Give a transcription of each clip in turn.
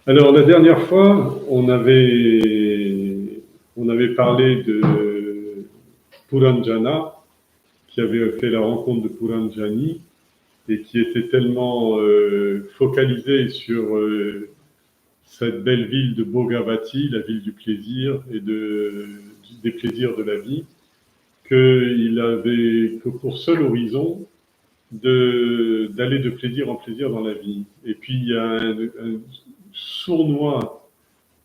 Alors, la dernière fois, on avait parlé de Puranjana, qui avait fait la rencontre de Puranjani, et qui était tellement focalisé sur cette belle ville de Bhogavati, la ville du plaisir et des plaisirs de la vie, qu'il avait que pour seul horizon d'aller de plaisir en plaisir dans la vie. Et puis il y a un sournois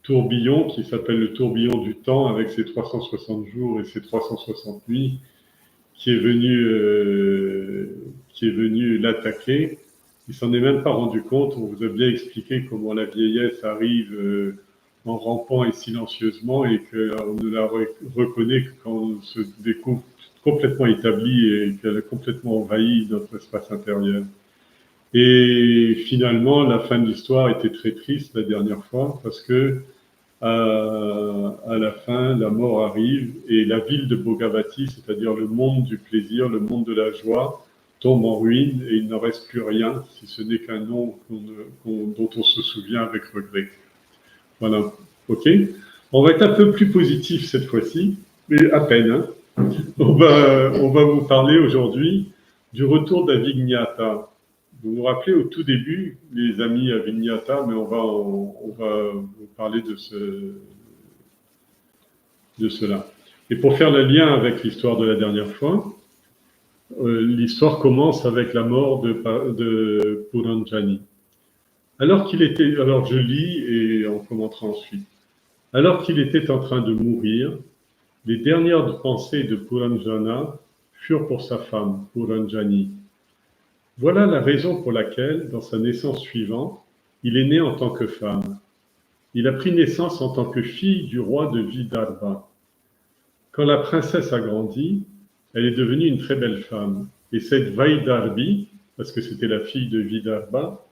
tourbillon qui s'appelle le tourbillon du temps, avec ses 360 jours et ses 360 nuits, qui est venu l'attaquer. Il s'en est même pas rendu compte. On vous a bien expliqué comment la vieillesse arrive en rampant et silencieusement, et qu'on ne la reconnaît que quand on se découvre complètement établie et qu'elle a complètement envahi notre espace intérieur. Et finalement, la fin de l'histoire était très triste la dernière fois, parce que à la fin, la mort arrive et la ville de Bhogavati, c'est-à-dire le monde du plaisir, le monde de la joie, tombe en ruine et il n'en reste plus rien, si ce n'est qu'un nom dont on se souvient avec regret. Voilà, ok. On va être un peu plus positif cette fois-ci, mais à peine. Hein. On va vous parler aujourd'hui du retour d'Avignata. Vous vous rappelez au tout début, les amis Avignata, mais on va vous parler de cela. Et pour faire le lien avec l'histoire de la dernière fois, l'histoire commence avec la mort de Puranjani. Alors je lis et on commentera ensuite. Alors qu'il était en train de mourir, les dernières pensées de Puranjana furent pour sa femme, Puranjani. Voilà la raison pour laquelle, dans sa naissance suivante, il est né en tant que femme. Il a pris naissance en tant que fille du roi de Vidarbha. Quand la princesse a grandi, elle est devenue une très belle femme. Et cette Vaidarbi, parce que c'était la fille de Vidarbha,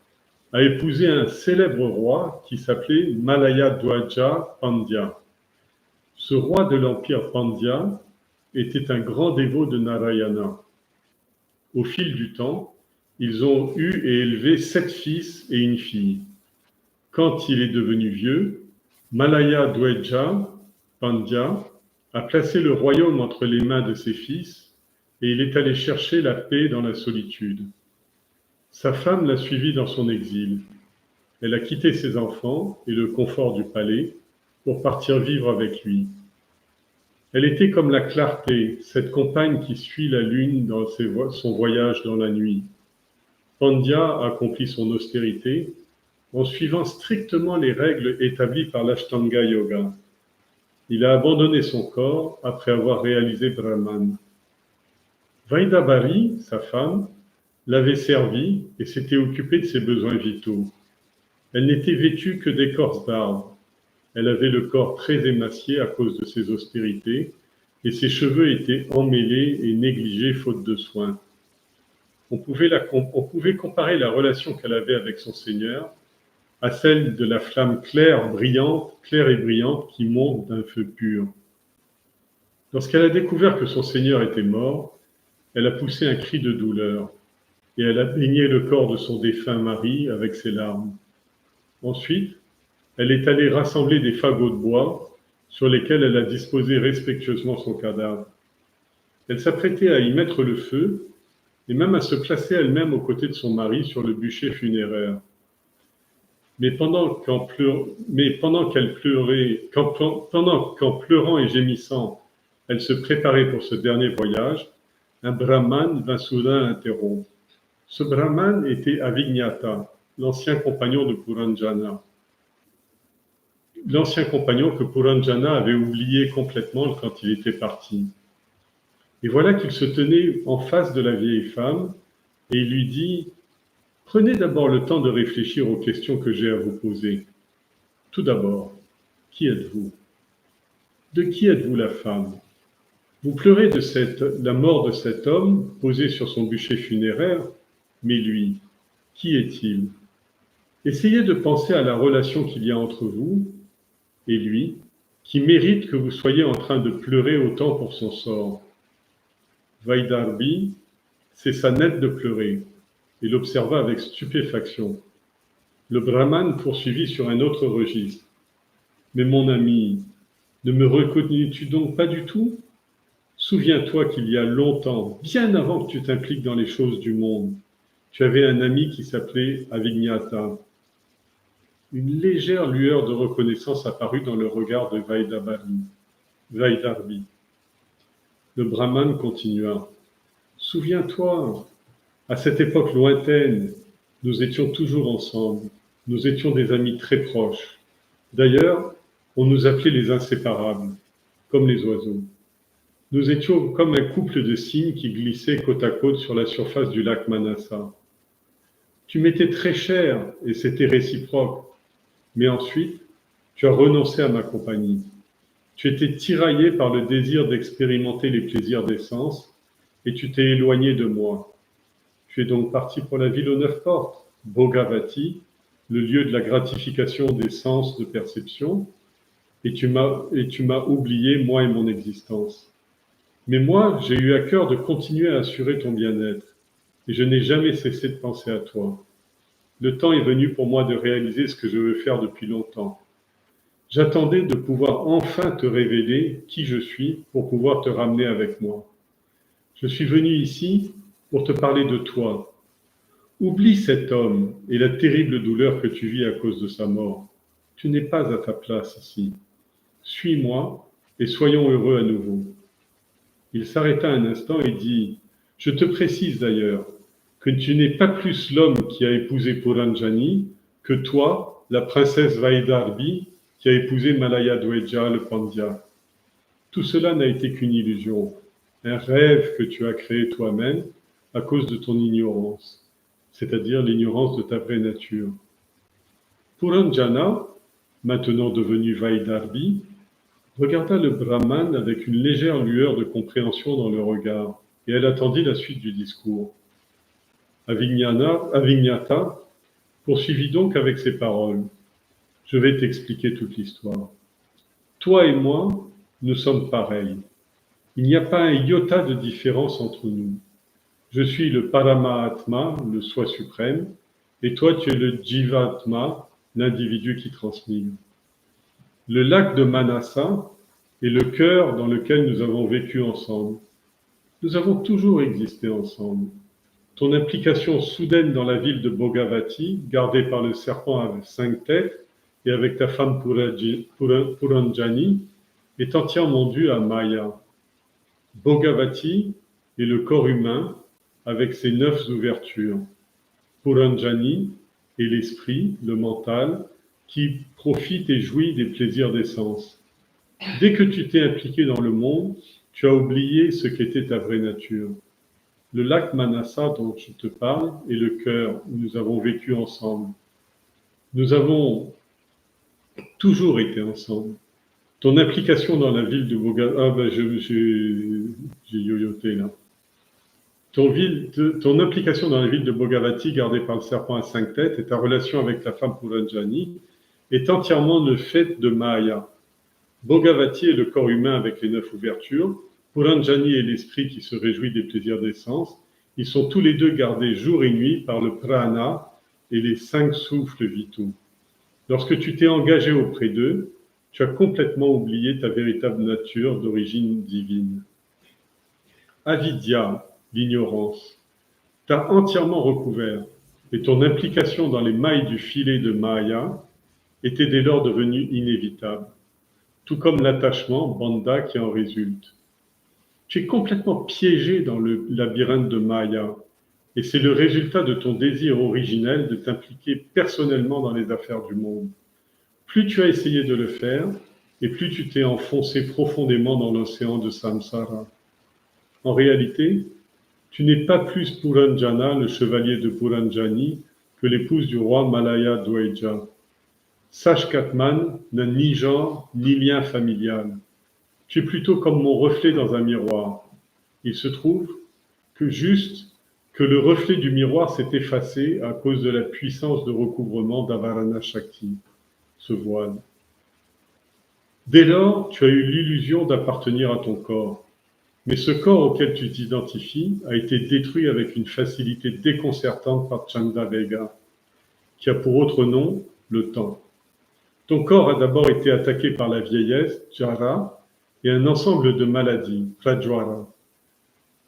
a épousé un célèbre roi qui s'appelait Malayadwaja Pandya. Ce roi de l'empire Pandya était un grand dévot de Narayana. Au fil du temps, ils ont eu et élevé 7 fils et une fille. Quand il est devenu vieux, Malayadwaja Pandya a placé le royaume entre les mains de ses fils et il est allé chercher la paix dans la solitude. Sa femme l'a suivi dans son exil. Elle a quitté ses enfants et le confort du palais pour partir vivre avec lui. Elle était comme la clarté, cette compagne qui suit la lune dans son voyage dans la nuit. Pandya a accompli son austérité en suivant strictement les règles établies par l'Ashtanga Yoga. Il a abandonné son corps après avoir réalisé Brahman. Vaidabhari, sa femme, l'avait servi et s'était occupée de ses besoins vitaux. Elle n'était vêtue que d'écorce d'arbres. Elle avait le corps très émacié à cause de ses austérités et ses cheveux étaient emmêlés et négligés faute de soins. On pouvait comparer la relation qu'elle avait avec son Seigneur à celle de la flamme claire et brillante qui monte d'un feu pur. Lorsqu'elle a découvert que son Seigneur était mort, elle a poussé un cri de douleur et elle a baigné le corps de son défunt mari avec ses larmes. Ensuite, elle est allée rassembler des fagots de bois sur lesquels elle a disposé respectueusement son cadavre. Elle s'apprêtait à y mettre le feu et même à se placer elle-même aux côtés de son mari sur le bûcher funéraire. Mais pendant qu'en pleurant et gémissant, elle se préparait pour ce dernier voyage, un brahman vint soudain l'interrompre. Ce brahman était Avignata, l'ancien compagnon de Puranjana. L'ancien compagnon que Puranjana avait oublié complètement quand il était parti. Et voilà qu'il se tenait en face de la vieille femme et il lui dit « Prenez d'abord le temps de réfléchir aux questions que j'ai à vous poser. Tout d'abord, qui êtes-vous? De qui êtes-vous la femme? Vous pleurez de la mort de cet homme posé sur son bûcher funéraire, mais lui, qui est-il? Essayez de penser à la relation qu'il y a entre vous et lui, qui mérite que vous soyez en train de pleurer autant pour son sort. » Vaidarbi cessa net de pleurer et l'observa avec stupéfaction. Le brahman poursuivit sur un autre registre. Mais mon ami, ne me reconnais-tu donc pas du tout? Souviens-toi qu'il y a longtemps, bien avant que tu t'impliques dans les choses du monde, tu avais un ami qui s'appelait Avignata. Une légère lueur de reconnaissance apparut dans le regard de Vaidarbi. Le brahman continua. Souviens-toi, à cette époque lointaine, nous étions toujours ensemble. Nous étions des amis très proches. D'ailleurs, on nous appelait les inséparables, comme les oiseaux. Nous étions comme un couple de cygnes qui glissaient côte à côte sur la surface du lac Manassa. Tu m'étais très cher et c'était réciproque. Mais ensuite, tu as renoncé à ma compagnie. Tu étais tiraillé par le désir d'expérimenter les plaisirs des sens et tu t'es éloigné de moi. Tu es donc parti pour la ville aux 9 portes, Bhogavati, le lieu de la gratification des sens de perception, et tu m'as oublié, moi et mon existence. Mais moi, j'ai eu à cœur de continuer à assurer ton bien-être, et je n'ai jamais cessé de penser à toi. Le temps est venu pour moi de réaliser ce que je veux faire depuis longtemps. J'attendais de pouvoir enfin te révéler qui je suis pour pouvoir te ramener avec moi. Je suis venu ici pour te parler de toi. Oublie cet homme et la terrible douleur que tu vis à cause de sa mort. Tu n'es pas à ta place ici. Suis-moi et soyons heureux à nouveau. Il s'arrêta un instant et dit « Je te précise d'ailleurs que tu n'es pas plus l'homme qui a épousé Puranjani que toi, la princesse Vaidarbi, qui a épousé Malaya Dweja le Pandya. Tout cela n'a été qu'une illusion, un rêve que tu as créé toi-même à cause de ton ignorance, c'est-à-dire l'ignorance de ta vraie nature. Puranjana, maintenant devenu Vaidarbi, regarda le brahman avec une légère lueur de compréhension dans le regard, et elle attendit la suite du discours. Avignata poursuivit donc avec ces paroles. Je vais t'expliquer toute l'histoire. Toi et moi, nous sommes pareils. Il n'y a pas un iota de différence entre nous. Je suis le Paramahatma, le soi suprême, et toi tu es le Jivatma, l'individu qui transmille. Le lac de Manasa est le cœur dans lequel nous avons vécu ensemble. Nous avons toujours existé ensemble. Ton implication soudaine dans la ville de Bhogavati, gardée par le serpent à 5 têtes, et avec ta femme Puranjani, est entièrement due à Maya. Bhogavati est le corps humain avec ses 9 ouvertures. Puranjani est l'esprit, le mental, qui profite et jouit des plaisirs des sens. Dès que tu t'es impliqué dans le monde, tu as oublié ce qu'était ta vraie nature. Le lac Manasa dont je te parle est le cœur où nous avons vécu ensemble. Nous avons toujours été ensemble. Ton implication dans la ville de Bhogavati... j'ai yoyoté là. Ton implication dans la ville de Bhogavati, gardée par le serpent à 5 têtes, et ta relation avec ta femme Puranjani est entièrement le fait de Maya. Bhogavati est le corps humain avec les 9 ouvertures. Puranjani est l'esprit qui se réjouit des plaisirs des sens. Ils sont tous les deux gardés jour et nuit par le prana et les 5 souffles vitaux. Lorsque tu t'es engagé auprès d'eux, tu as complètement oublié ta véritable nature d'origine divine. Avidya, l'ignorance, t'a entièrement recouvert et ton implication dans les mailles du filet de Maya était dès lors devenue inévitable, tout comme l'attachement, bandha, qui en résulte. Tu es complètement piégé dans le labyrinthe de Maya et c'est le résultat de ton désir originel de t'impliquer personnellement dans les affaires du monde. Plus tu as essayé de le faire, et plus tu t'es enfoncé profondément dans l'océan de samsara. En réalité, tu n'es pas plus Puranjana, le chevalier de Puranjani, que l'épouse du roi Malaya Dweja. Sache qu'Atman n'a ni genre ni lien familial. Tu es plutôt comme mon reflet dans un miroir. Il se trouve que le reflet du miroir s'est effacé à cause de la puissance de recouvrement d'Avarana Shakti, ce voile. Dès lors, tu as eu l'illusion d'appartenir à ton corps. Mais ce corps auquel tu t'identifies a été détruit avec une facilité déconcertante par Chandavega, qui a pour autre nom le temps. Ton corps a d'abord été attaqué par la vieillesse, Jara, et un ensemble de maladies, Prajwara.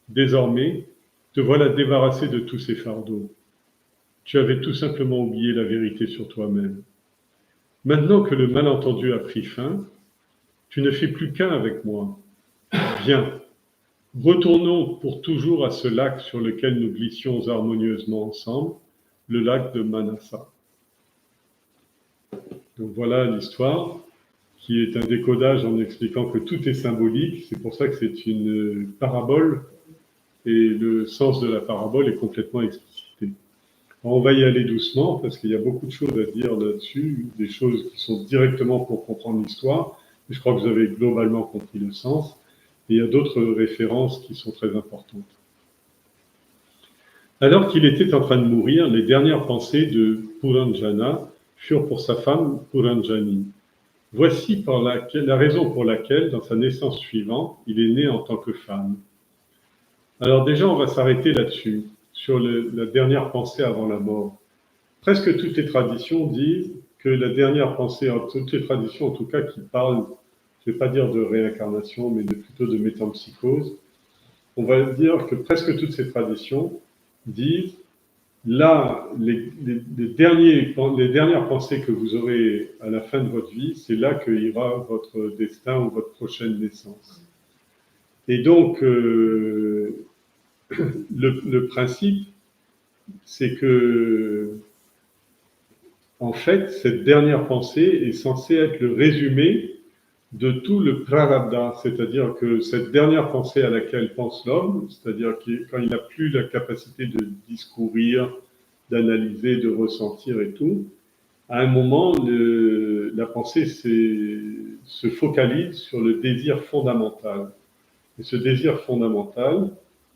Désormais, te voilà débarrassé de tous ces fardeaux. Tu avais tout simplement oublié la vérité sur toi-même. Maintenant que le malentendu a pris fin, tu ne fais plus qu'un avec moi. Viens, retournons pour toujours à ce lac sur lequel nous glissions harmonieusement ensemble, le lac de Manasa. Donc voilà l'histoire, qui est un décodage en expliquant que tout est symbolique. C'est pour ça que c'est une parabole, et le sens de la parabole est complètement explicité. Alors on va y aller doucement, parce qu'il y a beaucoup de choses à dire là-dessus, des choses qui sont directement pour comprendre l'histoire, mais je crois que vous avez globalement compris le sens. Et il y a d'autres références qui sont très importantes. Alors qu'il était en train de mourir, les dernières pensées de Puranjana furent pour sa femme Puranjani. Voici la raison pour laquelle, dans sa naissance suivante, il est né en tant que femme. Alors déjà, on va s'arrêter là-dessus, sur la dernière pensée avant la mort. Presque toutes les traditions disent que la dernière pensée, toutes les traditions en tout cas qui parlent, je ne vais pas dire de réincarnation, mais plutôt de métempsychose, on va dire que presque toutes ces traditions disent là, les dernières pensées que vous aurez à la fin de votre vie, c'est là que ira votre destin ou votre prochaine naissance. Et donc, le principe, c'est que, en fait, cette dernière pensée est censée être le résumé de tout le prarabdha, c'est-à-dire que cette dernière pensée à laquelle pense l'homme, c'est-à-dire quand il n'a plus la capacité de discourir, d'analyser, de ressentir et tout, à un moment, la pensée se focalise sur le désir fondamental. Et ce désir fondamental,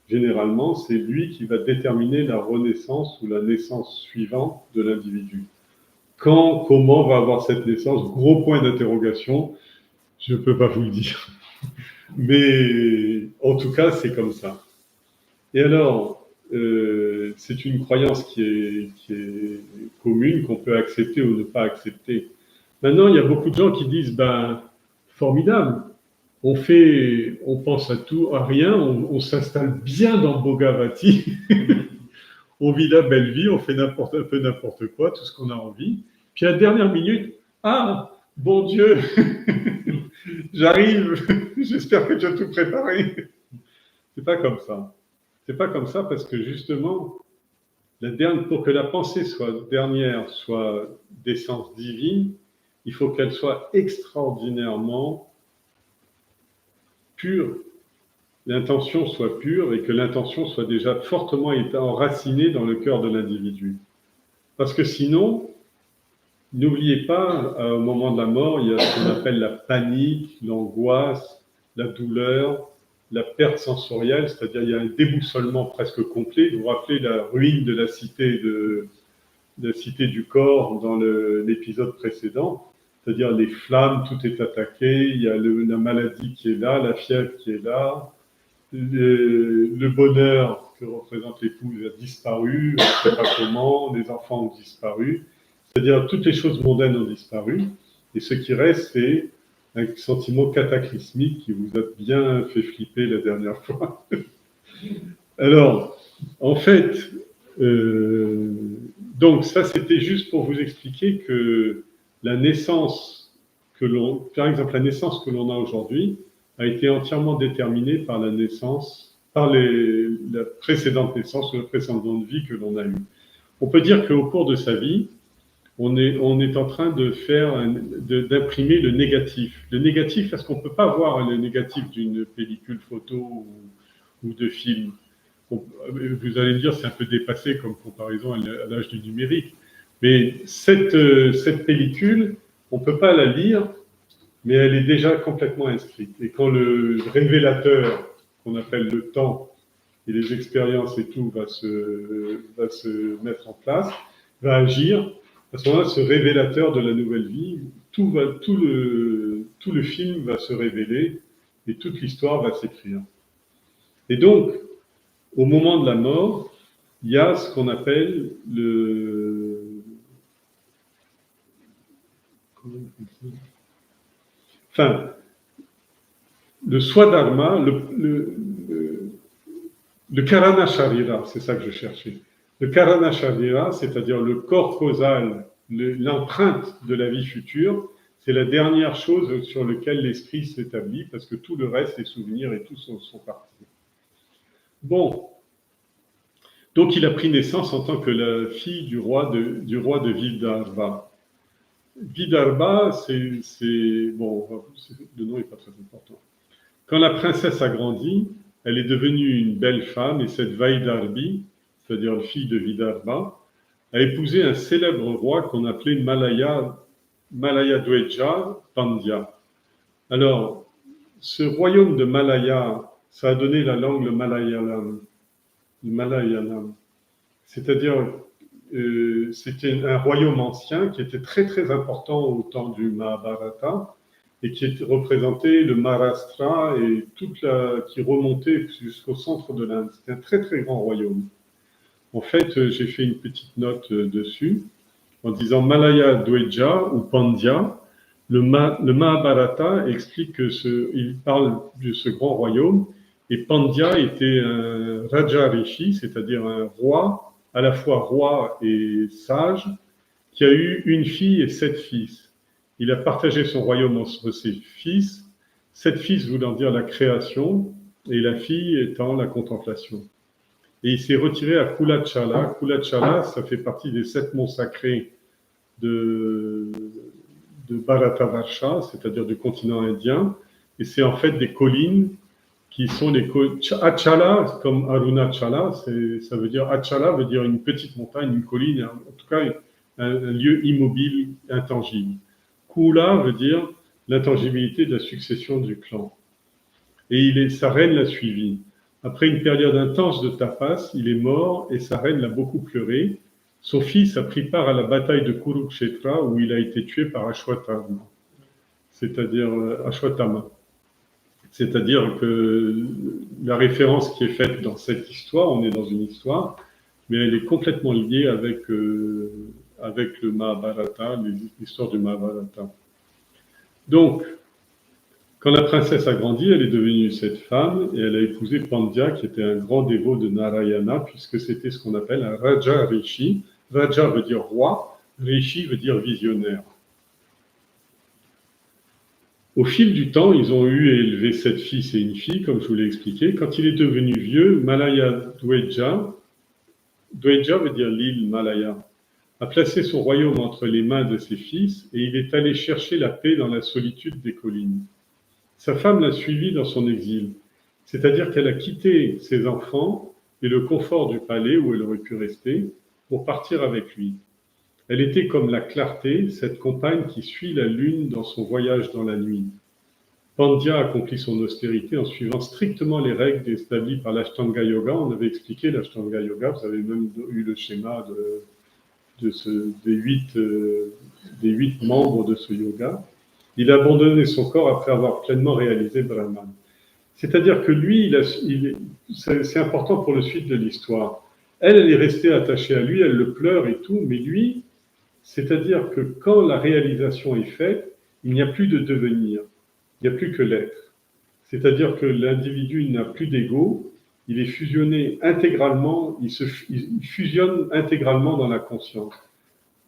généralement, c'est lui qui va déterminer la renaissance ou la naissance suivante de l'individu. Quand, comment va avoir cette naissance? Gros point d'interrogation. Je ne peux pas vous le dire. Mais en tout cas, c'est comme ça. Et alors, c'est une croyance qui est commune, qu'on peut accepter ou ne pas accepter. Maintenant, il y a beaucoup de gens qui disent, ben, formidable, on pense à tout, à rien, on s'installe bien dans Bhogavati, on vit la belle vie, on fait un peu n'importe quoi, tout ce qu'on a envie. Puis à la dernière minute, ah, bon Dieu, j'arrive, j'espère que tu as tout préparé. C'est pas comme ça. C'est pas comme ça parce que justement, pour que la pensée soit dernière, soit d'essence divine, il faut qu'elle soit extraordinairement pure. L'intention soit pure et que l'intention soit déjà fortement enracinée dans le cœur de l'individu. Parce que sinon, n'oubliez pas, au moment de la mort, il y a ce qu'on appelle la panique, l'angoisse, la douleur, la perte sensorielle, c'est-à-dire il y a un déboussolement presque complet. Vous vous rappelez la ruine de la cité du corps dans l'épisode précédent, c'est-à-dire les flammes, tout est attaqué, il y a la maladie qui est là, la fièvre qui est là, le bonheur que représente l'épouse a disparu, on ne sait pas comment, les enfants ont disparu, c'est-à-dire toutes les choses mondaines ont disparu, et ce qui reste, c'est un sentiment cataclysmique qui vous a bien fait flipper la dernière fois. Alors, en fait, donc ça c'était juste pour vous expliquer que la naissance par exemple la naissance que l'on a aujourd'hui a été entièrement déterminée par la naissance, par la précédente naissance ou la précédente vie que l'on a eue. On peut dire qu'au cours de sa vie, on est en train d'imprimer le négatif. Le négatif, parce qu'on ne peut pas voir le négatif d'une pellicule photo ou de film. Vous allez me dire, c'est un peu dépassé comme comparaison à l'âge du numérique. Mais cette pellicule, on ne peut pas la lire, mais elle est déjà complètement inscrite. Et quand le révélateur, qu'on appelle le temps, et les expériences et tout, va se mettre en place, va agir, à ce moment-là, ce révélateur de la nouvelle vie, tout le film va se révéler et toute l'histoire va s'écrire. Et donc, au moment de la mort, il y a ce qu'on appelle Enfin, le Swadharma, le Karana Sharira, c'est ça que je cherchais. Le Karana Sharira, c'est-à-dire le corps causal, l'empreinte de la vie future, c'est la dernière chose sur laquelle l'esprit s'établit, parce que tout le reste, les souvenirs et tout sont partis. Bon, donc il a pris naissance en tant que la fille du roi de Vidarbha. Vidarbha, bon, le nom n'est pas très important. Quand la princesse a grandi, elle est devenue une belle femme, et cette Vaidarbi, c'est-à-dire la fille de Vidarbha, a épousé un célèbre roi qu'on appelait Malayadweja Pandya. Alors, ce royaume de Malaya, ça a donné la langue le Malayalam. C'est-à-dire, c'était un royaume ancien qui était très très important au temps du Mahabharata et qui représentait le Maharashtra et qui remontait jusqu'au centre de l'Inde. C'était un très très grand royaume. En fait, j'ai fait une petite note dessus en disant Malaya Dweja ou Pandya. Le Mahabharata explique il parle de ce grand royaume, et Pandya était un Raja Rishi, c'est-à-dire un roi, à la fois roi et sage, qui a eu une fille et 7 fils. Il a partagé son royaume entre ses fils, 7 fils voulant dire la création, et la fille étant la contemplation. Et il s'est retiré à Kulachala. Kulachala, ça fait partie des 7 monts sacrés de Bharatavarsha, c'est-à-dire du continent indien, et c'est en fait des collines qui sont Achala, comme Arunachala, ça veut dire Achala veut dire une petite montagne, une colline, en tout cas un lieu immobile, intangible. Kula veut dire l'intangibilité de la succession du clan. Et sa reine l'a suivi. Après une période intense de tapas, il est mort et sa reine l'a beaucoup pleuré. Son fils a pris part à la bataille de Kurukshetra où il a été tué par Ashwatthama. C'est-à-dire que la référence qui est faite dans cette histoire, on est dans une histoire, mais elle est complètement liée avec le Mahabharata, l'histoire du Mahabharata. Donc, quand la princesse a grandi, elle est devenue cette femme et elle a épousé Pandya, qui était un grand dévot de Narayana, puisque c'était ce qu'on appelle un Raja Rishi. Raja veut dire roi, Rishi veut dire visionnaire. Au fil du temps, ils ont eu et élevé 7 fils et une fille, comme je vous l'ai expliqué. Quand il est devenu vieux, Malaya Dweja veut dire l'île Malaya, a placé son royaume entre les mains de ses fils et il est allé chercher la paix dans la solitude des collines. Sa femme l'a suivi dans son exil, c'est-à-dire qu'elle a quitté ses enfants et le confort du palais où elle aurait pu rester pour partir avec lui. Elle était comme la clarté, cette compagne qui suit la lune dans son voyage dans la nuit. Pandya accomplit son austérité en suivant strictement les règles établies par l'Ashtanga Yoga. On avait expliqué l'Ashtanga Yoga, vous avez même eu le schéma des 8 membres de ce yoga. Il a abandonné son corps après avoir pleinement réalisé Brahman. C'est-à-dire que lui, c'est important pour la suite de l'histoire. Elle est restée attachée à lui, elle le pleure et tout, mais lui, c'est-à-dire que quand la réalisation est faite, il n'y a plus de devenir, il n'y a plus que l'être. C'est-à-dire que l'individu n'a plus d'ego, il est fusionné intégralement, il fusionne intégralement dans la conscience.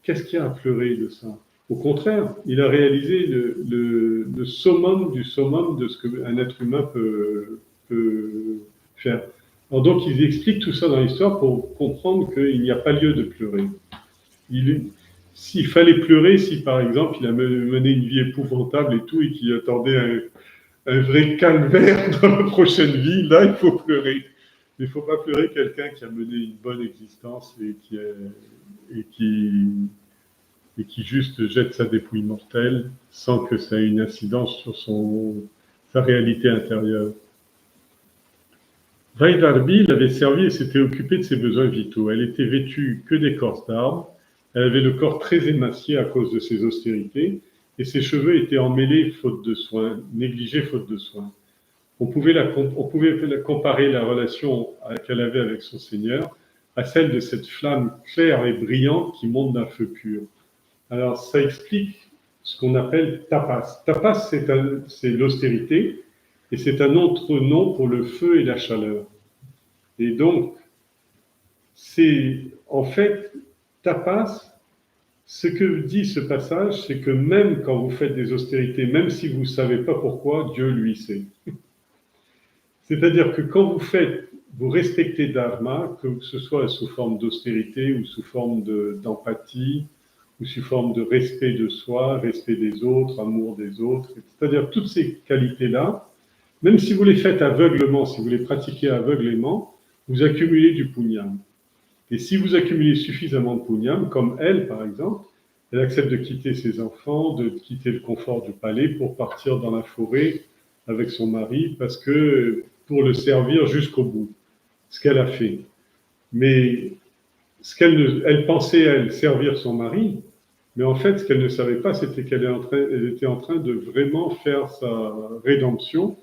Qu'est-ce qu'il y a à pleurer de ça? Au contraire, il a réalisé le summum du summum de ce qu'un être humain peut faire. Alors donc, ils expliquent tout ça dans l'histoire pour comprendre qu'il n'y a pas lieu de pleurer. S'il fallait pleurer, si par exemple il a mené une vie épouvantable et tout, et qu'il attendait un vrai calvaire dans la prochaine vie, là il faut pleurer. Mais il ne faut pas pleurer quelqu'un qui a mené une bonne existence et qui juste jette sa dépouille mortelle sans que ça ait une incidence sur sa réalité intérieure. Vaidarbi l'avait servi et s'était occupée de ses besoins vitaux. Elle était vêtue que d'écorce d'arbres. Elle avait le corps très émacié à cause de ses austérités et ses cheveux étaient emmêlés faute de soins, négligés faute de soins. On pouvait comparer la relation qu'elle avait avec son Seigneur à celle de cette flamme claire et brillante qui monte d'un feu pur. Alors ça explique ce qu'on appelle tapas. Tapas, c'est l'austérité, et c'est un autre nom pour le feu et la chaleur. Et donc, c'est en fait, tapas, ce que dit ce passage, c'est que même quand vous faites des austérités, même si vous ne savez pas pourquoi, Dieu lui sait. C'est-à-dire que quand vous respectez Dharma, que ce soit sous forme d'austérité ou sous forme d'empathie, ou sous forme de respect de soi, respect des autres, amour des autres, c'est-à-dire toutes ces qualités-là, même si vous les faites aveuglement, si vous les pratiquez aveuglément, vous accumulez du punyam. Et si vous accumulez suffisamment de punyam, comme elle par exemple, elle accepte de quitter ses enfants, de quitter le confort du palais pour partir dans la forêt avec son mari, parce que pour le servir jusqu'au bout, ce qu'elle a fait. Mais elle pensait, elle, servir son mari, mais en fait, ce qu'elle ne savait pas, c'était elle était en train de vraiment faire sa rédemption.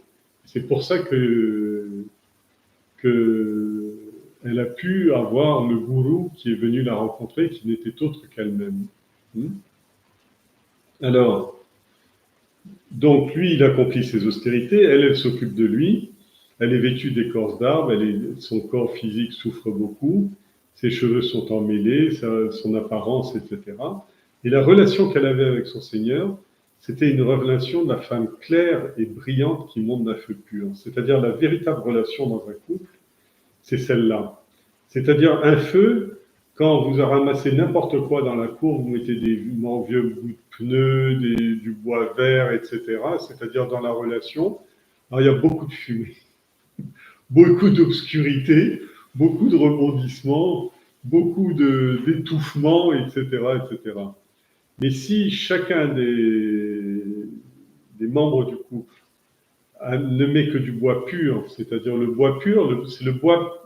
C'est pour ça que elle a pu avoir le gourou qui est venu la rencontrer, qui n'était autre qu'elle-même. Alors, donc lui, il accomplit ses austérités, elle s'occupe de lui, elle est vêtue d'écorce d'arbre, son corps physique souffre beaucoup, ses cheveux sont emmêlés, son apparence, etc. Et la relation qu'elle avait avec son Seigneur, c'était une relation de la femme claire et brillante qui monte d'un feu pur. C'est-à-dire la véritable relation dans un couple, c'est celle-là. C'est-à-dire un feu, quand vous ramassez n'importe quoi dans la cour, vous mettez des vieux bouts de pneus, du bois vert, etc. C'est-à-dire dans la relation, alors il y a beaucoup de fumée, beaucoup d'obscurité, beaucoup de rebondissements, beaucoup d'étouffement, etc., etc. Mais si chacun des membres du couple ne met que du bois pur, c'est-à-dire le bois pur, c'est le bois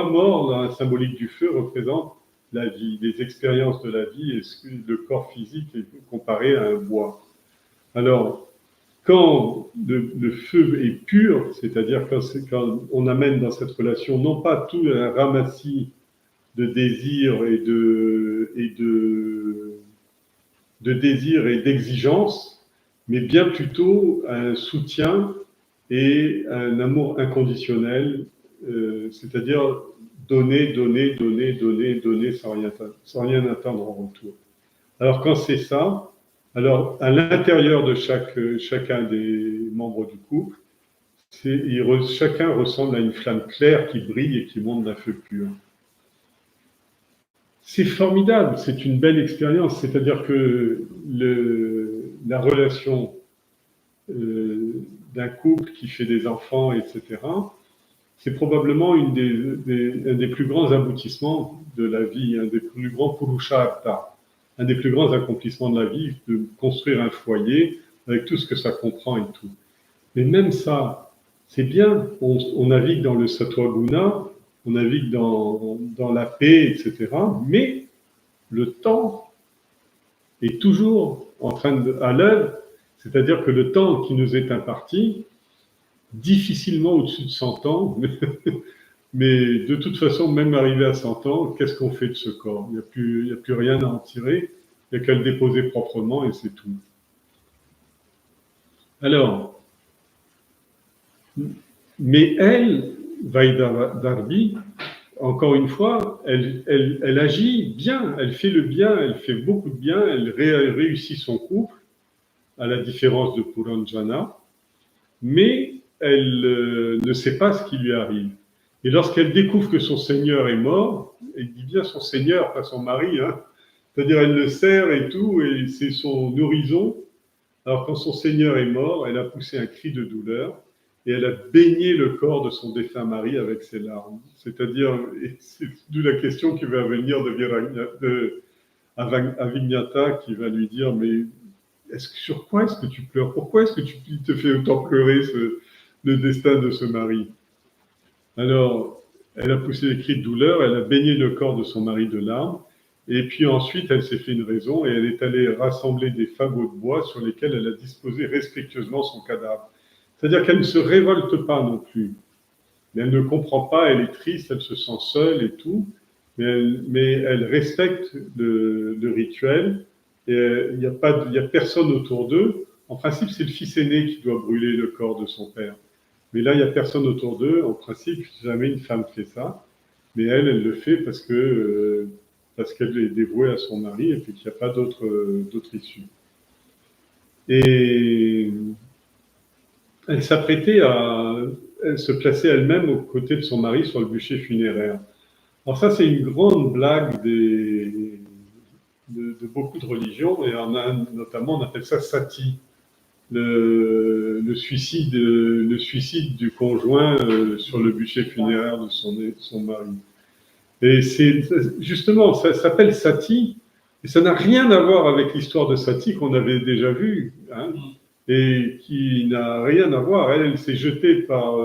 mort, la symbolique du feu, représente la vie, les expériences de la vie et le corps physique est comparé à un bois. Alors, quand le feu est pur, c'est-à-dire quand on amène dans cette relation non pas tout un ramassis de désirs et de désirs et d'exigences, mais bien plutôt un soutien et un amour inconditionnel, c'est-à-dire donner, donner, donner, donner, donner sans rien attendre en retour. Alors quand c'est ça, alors à l'intérieur de chacun des membres du couple, chacun ressemble à une flamme claire qui brille et qui monte d'un feu pur. C'est formidable, c'est une belle expérience, c'est-à-dire que la relation d'un couple qui fait des enfants, etc., c'est probablement un des plus grands aboutissements de la vie, un des plus grands purushartha, un des plus grands accomplissements de la vie, de construire un foyer avec tout ce que ça comprend et tout. Mais même ça, c'est bien, on navigue dans le sattva-guna, on navigue dans la paix, etc., mais le temps est toujours à l'œuvre, c'est-à-dire que le temps qui nous est imparti, difficilement au-dessus de 100 ans, mais de toute façon, même arrivé à 100 ans, qu'est-ce qu'on fait de ce corps? Il n'y a plus rien à en tirer, il n'y a qu'à le déposer proprement et c'est tout. Alors, mais elle, Vaidarbhi, encore une fois, elle agit bien, elle fait le bien, elle fait beaucoup de bien, elle réussit son couple, à la différence de Puranjana, mais elle ne sait pas ce qui lui arrive. Et lorsqu'elle découvre que son Seigneur est mort, elle dit bien son Seigneur, pas son mari, hein, c'est-à-dire elle le sert et tout, et c'est son horizon. Alors quand son Seigneur est mort, elle a poussé un cri de douleur, et elle a baigné le corps de son défunt mari avec ses larmes. C'est-à-dire, c'est d'où la question qui va venir de Avignata, qui va lui dire, mais sur quoi est-ce que tu pleures? Pourquoi est-ce que tu te fais autant pleurer le destin de ce mari? Alors, elle a poussé des cris de douleur, elle a baigné le corps de son mari de larmes, et puis ensuite, elle s'est fait une raison et elle est allée rassembler des fagots de bois sur lesquels elle a disposé respectueusement son cadavre. C'est-à-dire qu'elle ne se révolte pas non plus, mais elle ne comprend pas, elle est triste, elle se sent seule et tout, mais elle respecte le rituel Et il y a personne autour d'eux. En principe, c'est le fils aîné qui doit brûler le corps de son père. Mais là, il n'y a personne autour d'eux. En principe, jamais une femme fait ça. Mais elle le fait parce qu'elle est dévouée à son mari et puis qu'il n'y a pas d'autre issue. Et elle s'apprêtait à elle se placer elle-même aux côtés de son mari sur le bûcher funéraire. Alors ça, c'est une grande blague de beaucoup de religions, et en Inde notamment, on appelle ça sati, le suicide du conjoint sur le bûcher funéraire de son mari. Et c'est justement, ça s'appelle sati, et ça n'a rien à voir avec l'histoire de Sati qu'on avait déjà vue, hein, et qui n'a rien à voir. Elle s'est jetée par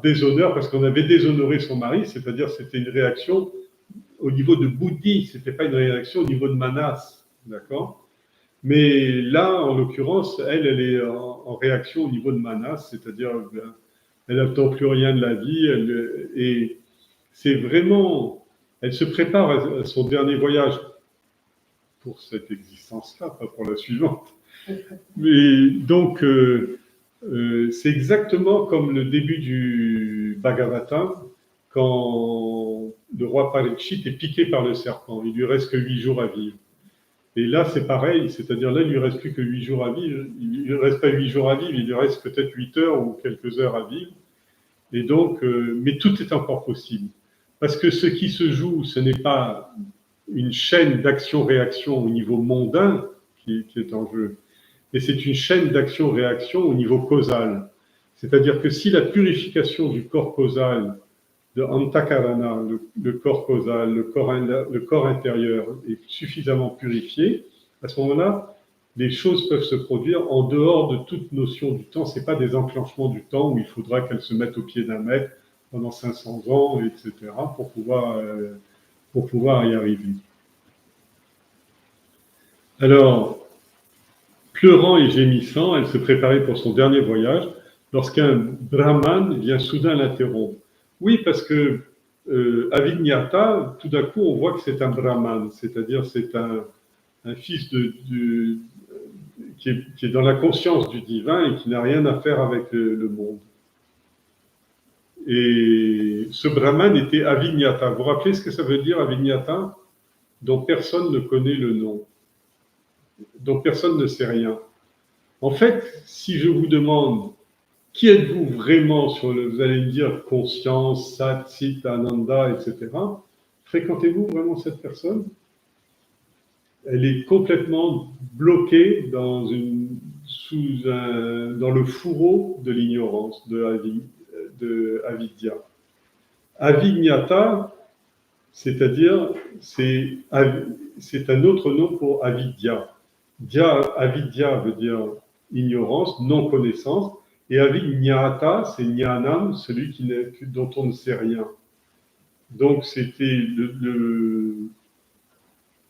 déshonneur, parce qu'on avait déshonoré son mari, c'est-à-dire c'était une réaction au niveau de Bouddhi, c'était pas une réaction au niveau de Manas, d'accord? Mais là, en l'occurrence, elle est en réaction au niveau de Manas, c'est-à-dire elle n'attend plus rien de la vie, et c'est vraiment, elle se prépare à son dernier voyage pour cette existence-là, pas pour la suivante. Mais donc, c'est exactement comme le début du Bhagavatam, quand le roi Parikshit est piqué par le serpent. Il lui reste que 8 jours à vivre. Et là, c'est pareil, c'est-à-dire là, il lui reste plus que 8 jours à vivre. Il lui reste pas 8 jours à vivre, il lui reste peut-être 8 heures ou quelques heures à vivre. Et donc, mais tout est encore possible. Parce que ce qui se joue, ce n'est pas une chaîne d'action-réaction au niveau mondain qui est en jeu, mais c'est une chaîne d'action-réaction au niveau causal. C'est-à-dire que si la purification du corps causal, de Antakarana, le corps causal, le corps intérieur, est suffisamment purifié, à ce moment-là, les choses peuvent se produire en dehors de toute notion du temps. Ce n'est pas des enclenchements du temps où il faudra qu'elles se mettent au pied d'un maître pendant 500 ans, etc., pour pouvoir y arriver. Alors, pleurant et gémissant, elle se préparait pour son dernier voyage lorsqu'un brahman vient soudain l'interrompre. Oui, parce que Avignata, tout d'un coup, on voit que c'est un brahman, c'est-à-dire c'est un fils qui est dans la conscience du divin et qui n'a rien à faire avec le monde. Et ce brahman était Avignata. Vous vous rappelez ce que ça veut dire, Avignata? Dont personne ne connaît le nom, dont personne ne sait rien. En fait, si je vous demande qui êtes-vous vraiment vous allez me dire conscience, sat, sit, ananda, etc. Fréquentez-vous vraiment cette personne? Elle est complètement bloquée dans le fourreau de l'ignorance, de avidya. Avignata, c'est-à-dire, c'est un autre nom pour avidya. Avidya veut dire ignorance, non-connaissance, et avignata, c'est jnanam, celui dont on ne sait rien. Donc,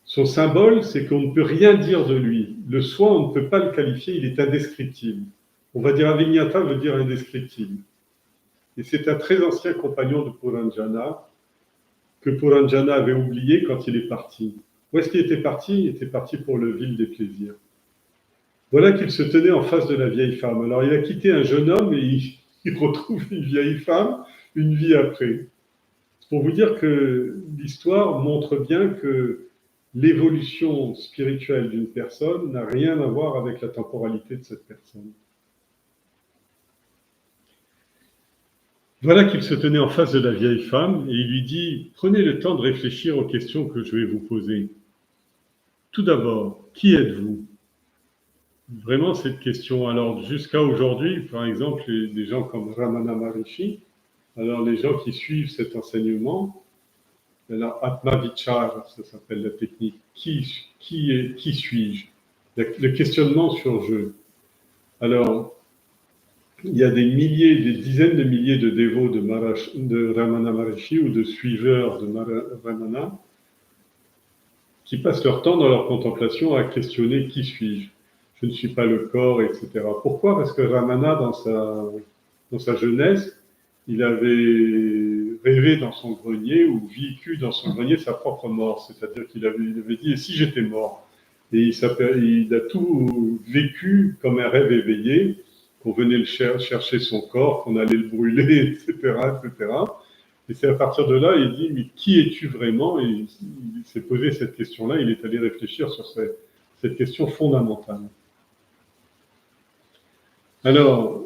son symbole, c'est qu'on ne peut rien dire de lui. Le soi, on ne peut pas le qualifier, il est indescriptible. On va dire avignata veut dire indescriptible. Et c'est un très ancien compagnon de Puranjana, que Puranjana avait oublié quand il est parti. Où est-ce qu'il était parti? Il était parti pour le ville des plaisirs. Voilà qu'il se tenait en face de la vieille femme. Alors il a quitté un jeune homme et il retrouve une vieille femme une vie après. C'est pour vous dire que l'histoire montre bien que l'évolution spirituelle d'une personne n'a rien à voir avec la temporalité de cette personne. Voilà qu'il se tenait en face de la vieille femme et il lui dit « Prenez le temps de réfléchir aux questions que je vais vous poser. Tout d'abord, qui êtes-vous » Vraiment cette question. Alors jusqu'à aujourd'hui, par exemple, des gens comme Ramana Maharishi, alors les gens qui suivent cet enseignement, alors Atma Vichar, ça s'appelle la technique. Qui suis-je? Le questionnement sur je. Alors, il y a des dizaines de milliers de dévots de Ramana Maharishi ou de suiveurs de Ramana qui passent leur temps dans leur contemplation à questionner qui suis-je? Je ne suis pas le corps, etc. Pourquoi? Parce que Ramana, dans sa jeunesse, il avait rêvé dans son grenier ou vécu dans son grenier sa propre mort. C'est-à-dire qu'il avait dit « et si j'étais mort ?» Et il a tout vécu comme un rêve éveillé, qu'on venait chercher son corps, qu'on allait le brûler, etc., etc. Et c'est à partir de là, il dit « mais qui es-tu vraiment ?» Et il s'est posé cette question-là, il est allé réfléchir sur cette question fondamentale. Alors,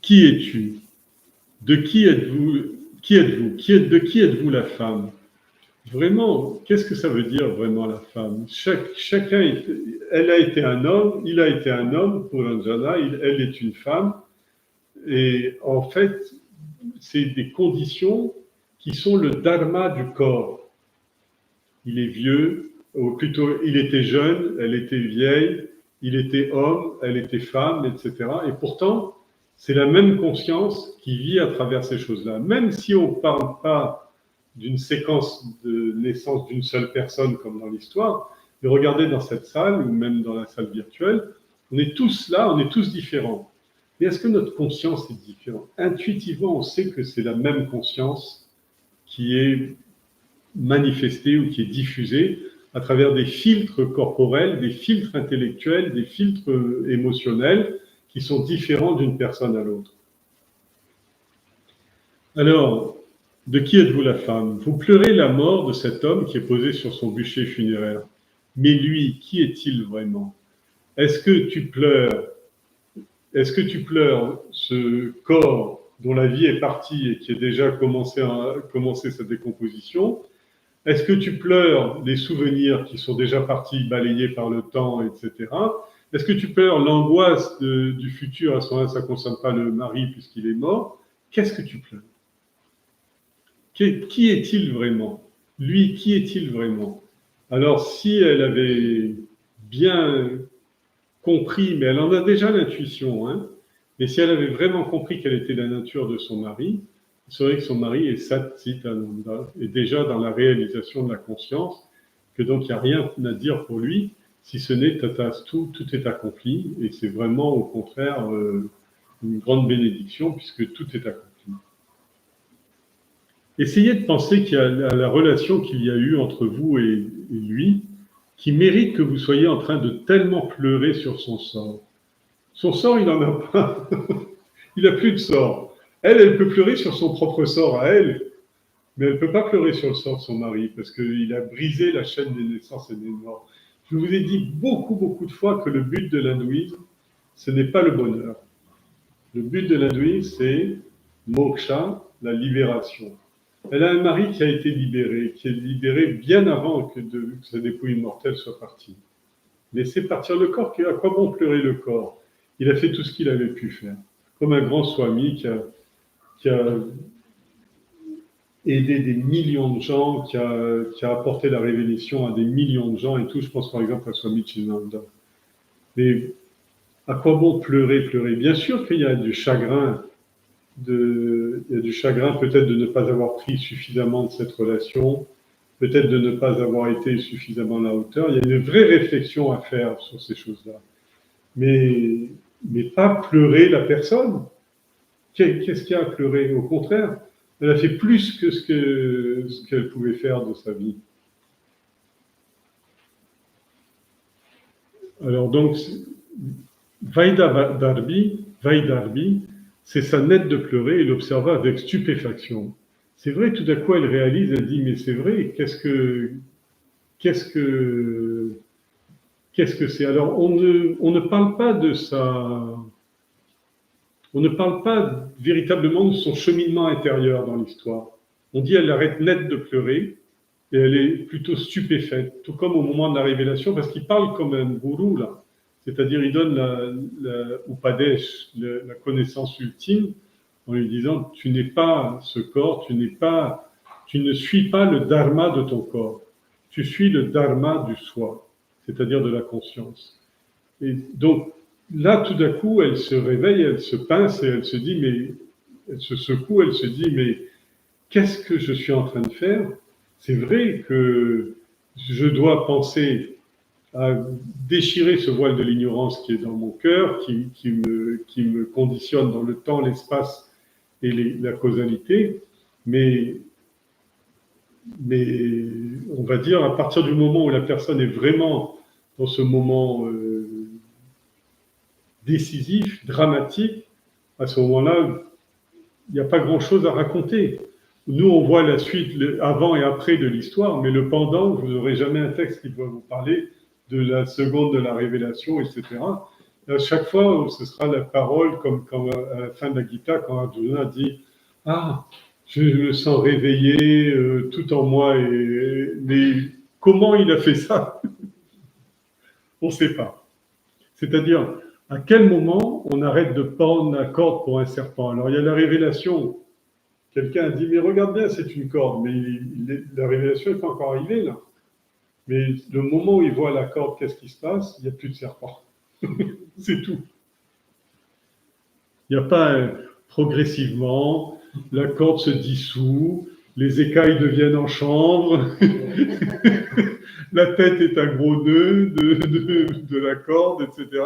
qui es-tu? De qui êtes-vous? De qui êtes-vous la femme? Vraiment, qu'est-ce que ça veut dire vraiment la femme? Elle a été un homme, il a été un homme pour Anjana, elle est une femme. Et en fait, c'est des conditions qui sont le dharma du corps. Il est vieux, ou plutôt il était jeune, elle était vieille, il était homme, elle était femme, etc. Et pourtant, c'est la même conscience qui vit à travers ces choses-là. Même si on ne parle pas d'une séquence de naissance d'une seule personne comme dans l'histoire, mais regardez dans cette salle, ou même dans la salle virtuelle, on est tous là, on est tous différents. Mais est-ce que notre conscience est différente? Intuitivement, on sait que c'est la même conscience qui est manifestée ou qui est diffusée à travers des filtres corporels, des filtres intellectuels, des filtres émotionnels qui sont différents d'une personne à l'autre. Alors, de qui êtes-vous la femme? Vous pleurez la mort de cet homme qui est posé sur son bûcher funéraire. Mais lui, qui est-il vraiment? Est-ce que tu pleures ce corps dont la vie est partie et qui a déjà commencé sa décomposition? Est-ce que tu pleures les souvenirs qui sont déjà partis, balayés par le temps, etc. Est-ce que tu pleures l'angoisse du futur? À ce moment-là, ça ne concerne pas le mari puisqu'il est mort. Qu'est-ce que tu pleures? Qui est-il vraiment? Lui, qui est-il vraiment? Alors, si elle avait bien compris, mais elle en a déjà l'intuition, hein, mais si elle avait vraiment compris quelle était la nature de son mari, vous saurez que son mari est Sat Chit Ananda, est déjà dans la réalisation de la conscience, que donc il n'y a rien à dire pour lui, si ce n'est Tatastu, tout est accompli, et c'est vraiment au contraire une grande bénédiction, puisque tout est accompli. Essayez de penser à la relation qu'il y a eu entre vous et lui, qui mérite que vous soyez en train de tellement pleurer sur son sort. Son sort, il n'en a pas. Il n'a plus de sort. Elle peut pleurer sur son propre sort à elle, mais elle ne peut pas pleurer sur le sort de son mari, parce qu'il a brisé la chaîne des naissances et des morts. Je vous ai dit beaucoup de fois que le but de l'hindouisme, ce n'est pas le bonheur. Le but de l'hindouisme, c'est moksha, la libération. Elle a un mari qui a été libéré, qui est libéré bien avant que sa dépouille immortelle soit partie. Laissez partir le corps, à quoi bon pleurer le corps? Il a fait tout ce qu'il avait pu faire. Comme un grand swami qui a aidé des millions de gens, qui a apporté la révélation à des millions de gens et tout. Je pense par exemple à Swami Chinanda. Mais à quoi bon pleurer? Bien sûr qu'il y a du chagrin. Il y a du chagrin peut-être de ne pas avoir pris suffisamment de cette relation, peut-être de ne pas avoir été suffisamment à la hauteur. Il y a une vraie réflexion à faire sur ces choses-là. Mais pas pleurer la personne. Qu'est-ce qu'il y a à pleurer? Au contraire, elle a fait plus que ce qu'elle pouvait faire de sa vie. Alors donc, Vaidarbhi, c'est sa nette de pleurer, il observa avec stupéfaction. C'est vrai, tout à coup, elle réalise, elle dit, mais c'est vrai, qu'est-ce que c'est? Alors, on ne parle pas de ça, on ne parle pas véritablement de son cheminement intérieur dans l'histoire. On dit, elle arrête net de pleurer, et elle est plutôt stupéfaite, tout comme au moment de la révélation, parce qu'il parle comme un gourou, là. C'est-à-dire, il donne la upadesh, la connaissance ultime, en lui disant, tu n'es pas ce corps, tu ne suis pas le dharma de ton corps, tu suis le dharma du soi, c'est-à-dire de la conscience. Et donc, là, tout d'un coup, elle se réveille, elle se pince et elle se secoue, elle se dit, mais qu'est-ce que je suis en train de faire? C'est vrai que je dois penser à déchirer ce voile de l'ignorance qui est dans mon cœur, qui me conditionne dans le temps, l'espace et la causalité, mais on va dire à partir du moment où la personne est vraiment dans ce moment décisif, dramatique, à ce moment-là, il n'y a pas grand-chose à raconter. Nous, on voit la suite, avant et après de l'histoire, mais le pendant, vous n'aurez jamais un texte qui va vous parler de la seconde de la révélation, etc. Et à chaque fois, ce sera la parole, comme quand, à la fin de la Gita, quand Arjuna dit « Ah, je me sens réveillé, tout en moi. » Mais comment il a fait ça? On ne sait pas. C'est-à-dire, à quel moment on arrête de pendre la corde pour un serpent? Alors, il y a la révélation. Quelqu'un a dit, mais regarde bien, c'est une corde. Mais la révélation n'est pas encore arrivée, là. Mais le moment où il voit la corde, qu'est-ce qui se passe? Il n'y a plus de serpent. C'est tout. Il n'y a pas progressivement, la corde se dissout, les écailles deviennent en chanvre, la tête est un gros nœud de la corde, etc.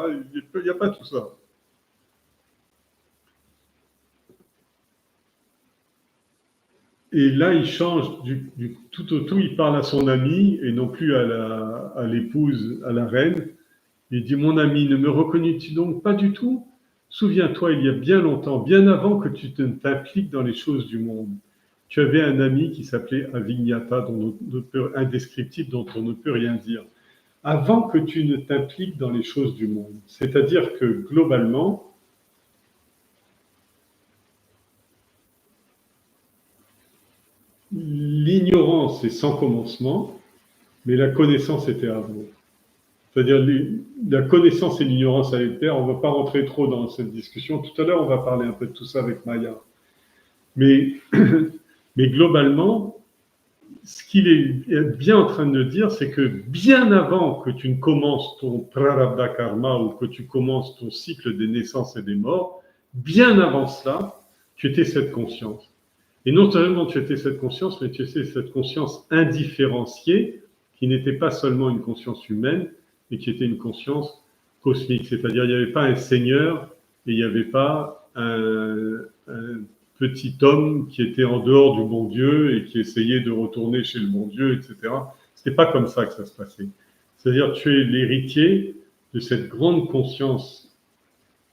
Il n'y a pas tout ça. Et là, il change du tout au tout, il parle à son ami et non plus à l'épouse, à la reine. Il dit, mon ami, ne me reconnais-tu donc pas du tout? Souviens-toi, il y a bien longtemps, bien avant que tu t'impliques dans les choses du monde, tu avais un ami qui s'appelait Avignata, indescriptible, dont on ne peut rien dire. Avant que tu ne t'impliques dans les choses du monde. C'est-à-dire que globalement, l'ignorance est sans commencement, mais la connaissance était avant. C'est-à-dire la connaissance et l'ignorance à l'éther, on ne va pas rentrer trop dans cette discussion. Tout à l'heure, on va parler un peu de tout ça avec Maya. Mais, mais globalement, ce qu'il est bien en train de dire, c'est que bien avant que tu ne commences ton prarabdha karma ou que tu commences ton cycle des naissances et des morts, bien avant cela, tu étais cette conscience. Et non seulement tu étais cette conscience, mais tu étais cette conscience indifférenciée qui n'était pas seulement une conscience humaine, mais qui était une conscience cosmique. C'est-à-dire, il n'y avait pas un seigneur et il n'y avait pas un petit homme qui était en dehors du bon Dieu et qui essayait de retourner chez le bon Dieu, etc. Ce n'était pas comme ça que ça se passait. C'est-à-dire, tu es l'héritier de cette grande conscience,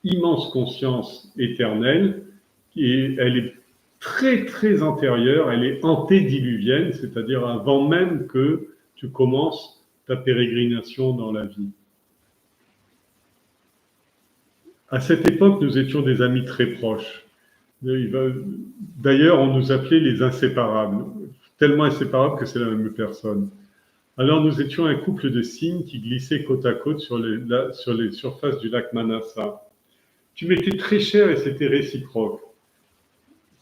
immense conscience éternelle, et elle est très, très antérieure, elle est antédiluvienne, c'est-à-dire avant même que tu commences ta pérégrination dans la vie. À cette époque, nous étions des amis très proches. D'ailleurs, on nous appelait les inséparables, tellement inséparables que c'est la même personne. Alors, nous étions un couple de cygnes qui glissaient côte à côte sur les surfaces du lac Manassa. Tu m'étais très cher et c'était réciproque.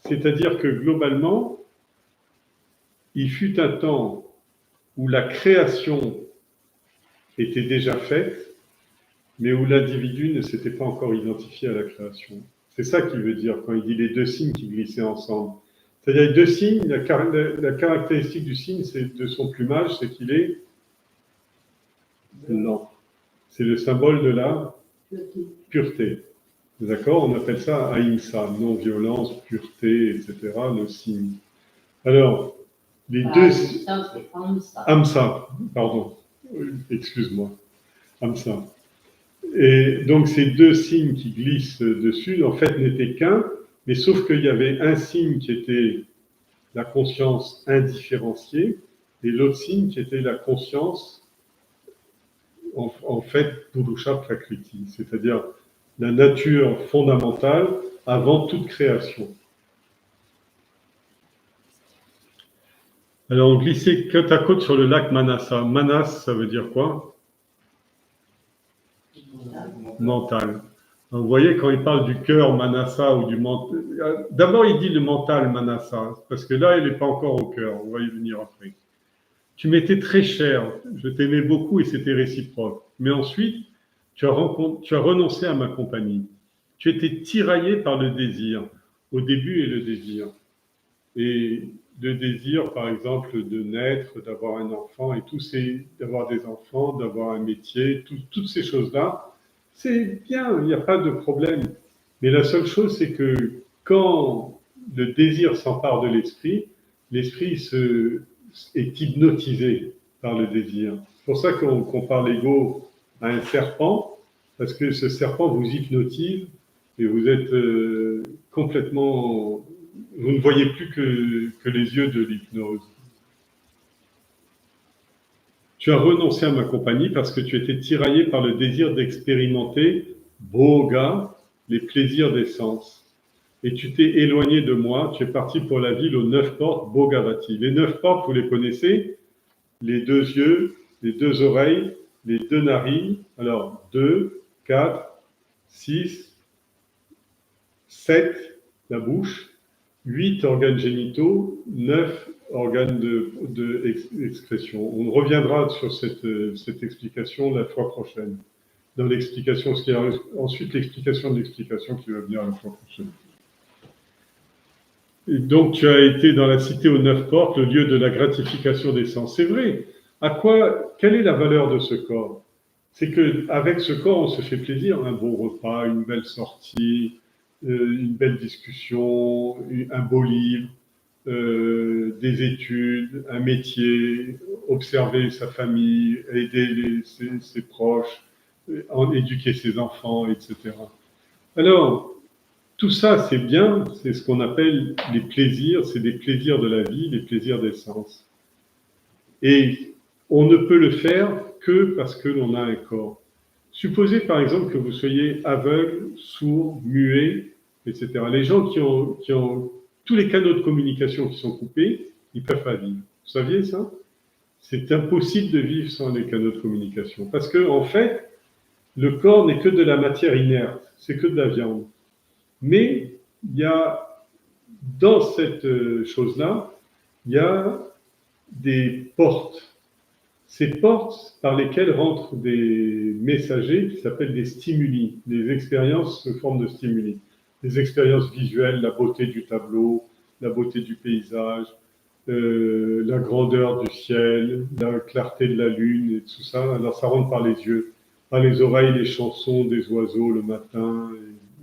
C'est-à-dire que globalement, il fut un temps où la création était déjà faite, mais où l'individu ne s'était pas encore identifié à la création. C'est ça qu'il veut dire quand il dit les deux signes qui glissaient ensemble. C'est-à-dire les deux signes, la caractéristique du signe de son plumage, c'est qu'il est lent. C'est le symbole de la pureté. D'accord? On appelle ça ahimsa, non-violence, pureté, etc., le signe. Alors, les deux... Amsa, pardon. Excuse-moi. Amsa. Et donc, ces deux signes qui glissent dessus, en fait, n'étaient qu'un, mais sauf qu'il y avait un signe qui était la conscience indifférenciée et l'autre signe qui était la conscience, en fait, Purusha Prakriti, c'est-à-dire la nature fondamentale avant toute création. Alors, on glissait côte à côte sur le lac Manassa. Manas, ça veut dire quoi? Mental. Donc, vous voyez, quand il parle du cœur Manassa ou du mental, d'abord il dit le mental Manassa, parce que là, il n'est pas encore au cœur, on va y venir après. Tu m'étais très cher, je t'aimais beaucoup et c'était réciproque. Mais ensuite, tu as renoncé à ma compagnie. Tu étais tiraillé par le désir, au début et le désir. Et le désir, par exemple, de naître, d'avoir un enfant, et tout, c'est d'avoir des enfants, d'avoir un métier, toutes ces choses-là, c'est bien, il n'y a pas de problème. Mais la seule chose, c'est que quand le désir s'empare de l'esprit, l'esprit est hypnotisé par le désir. C'est pour ça qu'on compare l'ego à un serpent, parce que ce serpent vous hypnotise et vous êtes complètement... Vous ne voyez plus que les yeux de l'hypnose. Tu as renoncé à ma compagnie parce que tu étais tiraillé par le désir d'expérimenter, Bhoga, les plaisirs des sens. Et tu t'es éloigné de moi, tu es parti pour la ville aux 9 portes, Bhogavati. Les 9 portes, vous les connaissez, les 2 yeux, les 2 oreilles, les 2 narines. Alors, 2, 4, 6, 7, la bouche, 8 organes génitaux, 9 organes d'expression. On reviendra sur cette explication la fois prochaine. Dans l'explication, ce qui arrive, ensuite l'explication de l'explication qui va venir la fois prochaine. Et donc, tu as été dans la cité aux 9 portes, le lieu de la gratification des sens. C'est vrai. Quelle est la valeur de ce corps? C'est qu'avec ce corps, on se fait plaisir. Un bon repas, une belle sortie, une belle discussion, un beau livre, des études, un métier, observer sa famille, aider ses proches, éduquer ses enfants, etc. Alors, tout ça, c'est bien, c'est ce qu'on appelle les plaisirs, c'est des plaisirs de la vie, les plaisirs des sens. Et on ne peut le faire que parce que l'on a un corps. Supposez par exemple que vous soyez aveugle, sourd, muet, etc. Les gens qui ont tous les canaux de communication qui sont coupés, ils ne peuvent pas vivre. Vous saviez ça? C'est impossible de vivre sans les canaux de communication. Parce que, en fait, le corps n'est que de la matière inerte, c'est que de la viande. Mais il y a, dans cette chose-là, il y a des portes. Ces portes par lesquelles rentrent des messagers qui s'appellent des stimuli, des expériences sous forme de stimuli. Des expériences visuelles, la beauté du tableau, la beauté du paysage, la grandeur du ciel, la clarté de la lune et tout ça. Alors ça rentre par les yeux, par les oreilles, les chansons des oiseaux le matin,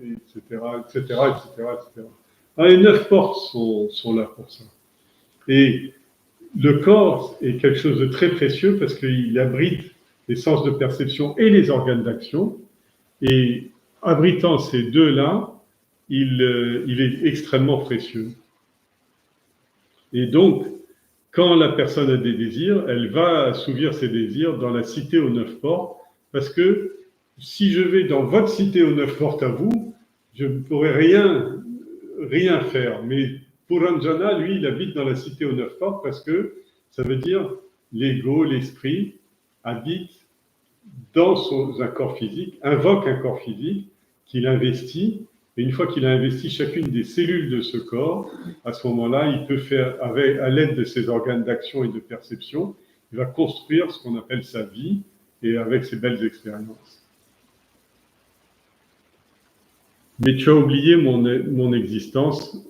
etc., etc., etc., etc. Alors, les 9 portes sont là pour ça. Et le corps est quelque chose de très précieux parce qu'il abrite les sens de perception et les organes d'action. Et abritant ces deux-là, il est extrêmement précieux. Et donc, quand la personne a des désirs, elle va assouvir ses désirs dans la cité aux 9 portes, parce que si je vais dans votre cité aux 9 portes à vous, je ne pourrai rien faire. Mais Puranjana, lui, il habite dans la cité aux 9 portes parce que ça veut dire l'ego, l'esprit, habite dans un corps physique, invoque un corps physique qu'il investit. Et une fois qu'il a investi chacune des cellules de ce corps, à ce moment-là, il peut faire, à l'aide de ses organes d'action et de perception, il va construire ce qu'on appelle sa vie et avec ses belles expériences. Mais tu as oublié mon existence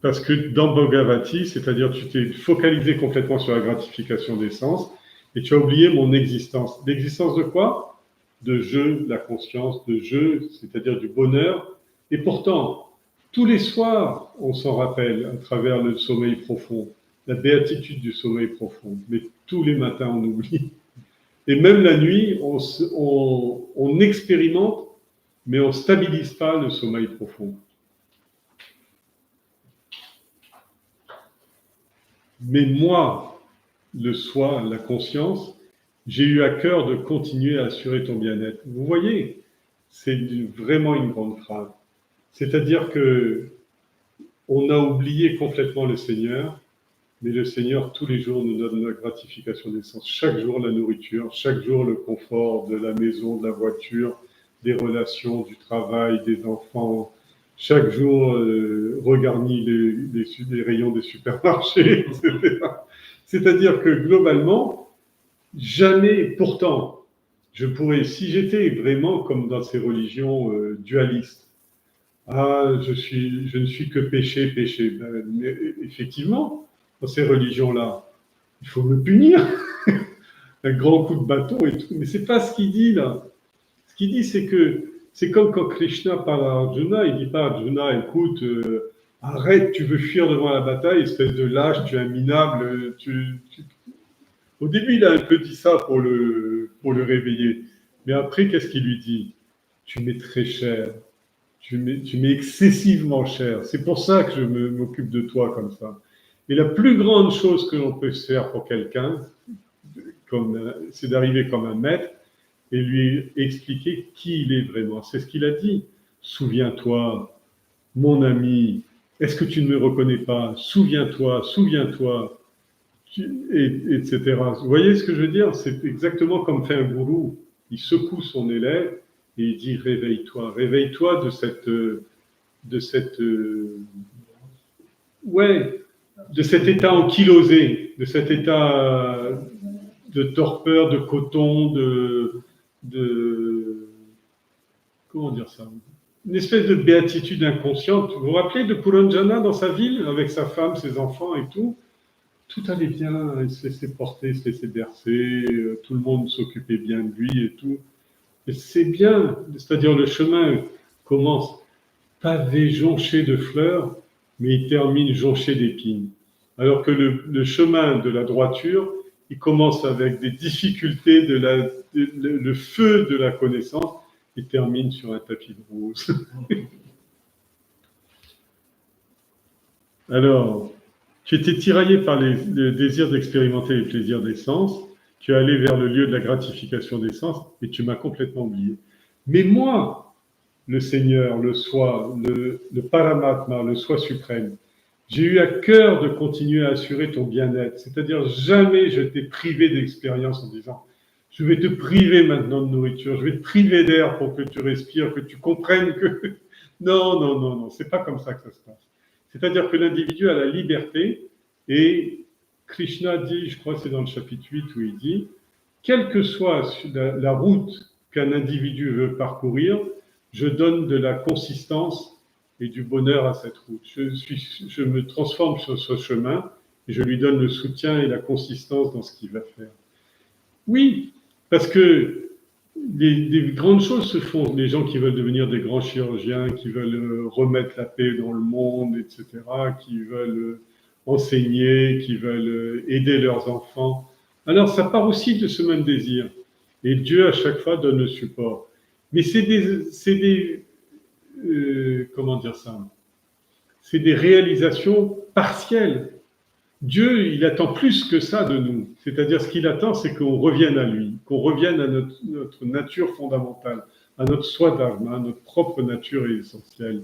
parce que dans Bhagavati, c'est-à-dire tu t'es focalisé complètement sur la gratification des sens et tu as oublié mon existence. L'existence de quoi? De je, de la conscience, de je, c'est-à-dire du bonheur. Et pourtant, tous les soirs, on s'en rappelle à travers le sommeil profond, la béatitude du sommeil profond. Mais tous les matins, on oublie. Et même la nuit, on expérimente, mais on ne stabilise pas le sommeil profond. Mais moi, le soi, la conscience, j'ai eu à cœur de continuer à assurer ton bien-être. Vous voyez, c'est vraiment une grande phrase. C'est-à-dire que on a oublié complètement le Seigneur, mais le Seigneur, tous les jours, nous donne la gratification des sens. Chaque jour, la nourriture, chaque jour, le confort de la maison, de la voiture, des relations, du travail, des enfants. Chaque jour, regarni les rayons des supermarchés, etc. C'est-à-dire que globalement, jamais, pourtant, je pourrais, si j'étais vraiment comme dans ces religions dualistes, je ne suis que péché. Mais effectivement, dans ces religions-là, il faut me punir. Un grand coup de bâton et tout. Mais c'est pas ce qu'il dit là. Ce qu'il dit, c'est que c'est comme quand Krishna parle à Arjuna, il dit pas à Arjuna, écoute, Arrête, tu veux fuir devant la bataille, espèce de lâche, tu es un minable. Au début, il a un peu dit ça pour le réveiller. Mais après, qu'est-ce qu'il lui dit? Tu m'es très cher. Tu m'es excessivement cher. C'est pour ça que m'occupe de toi comme ça. Et la plus grande chose que l'on peut faire pour quelqu'un, c'est d'arriver comme un maître et lui expliquer qui il est vraiment. C'est ce qu'il a dit. Souviens-toi, mon ami, est-ce que tu ne me reconnais pas? Souviens-toi, souviens-toi, etc. Vous voyez ce que je veux dire? C'est exactement comme fait un gourou. Il secoue son élève et il dit réveille-toi, réveille-toi de cette, ouais, de cet état ankylosé, de cet état de torpeur, de coton, de comment dire ça? Une espèce de béatitude inconsciente. Vous vous rappelez de Puranjana dans sa ville, avec sa femme, ses enfants et tout? Tout allait bien, il se laissait porter, il se laissait bercer, tout le monde s'occupait bien de lui et tout. Et c'est bien, c'est-à-dire le chemin commence pavé jonché de fleurs, mais il termine jonché d'épines. Alors que le chemin de la droiture, il commence avec des difficultés, le feu de la connaissance, il termine sur un tapis de rose. Alors, tu étais tiraillé par le désir d'expérimenter les plaisirs des sens, tu es allé vers le lieu de la gratification des sens et tu m'as complètement oublié. Mais moi, le Seigneur, le soi, le Paramatma, le soi suprême, j'ai eu à cœur de continuer à assurer ton bien-être. C'est-à-dire, jamais je t'ai privé d'expérience en disant, je vais te priver maintenant de nourriture, je vais te priver d'air pour que tu respires, que tu comprennes que... Non, non, non, non, c'est pas comme ça que ça se passe. C'est-à-dire que l'individu a la liberté et Krishna dit, je crois que c'est dans le chapitre 8 où il dit, quelle que soit la route qu'un individu veut parcourir, je donne de la consistance et du bonheur à cette route. Je me transforme sur ce chemin et je lui donne le soutien et la consistance dans ce qu'il va faire. Oui, parce que des grandes choses se font. Les gens qui veulent devenir des grands chirurgiens, qui veulent remettre la paix dans le monde, etc., qui veulent enseigner, qui veulent aider leurs enfants. Alors, ça part aussi de ce même désir. Et Dieu, à chaque fois, donne le support. Mais comment dire ça? C'est des réalisations partielles. Dieu, il attend plus que ça de nous. C'est-à-dire, ce qu'il attend, c'est qu'on revienne à lui, qu'on revienne à notre nature fondamentale, à notre soi dharma, à notre propre nature essentielle,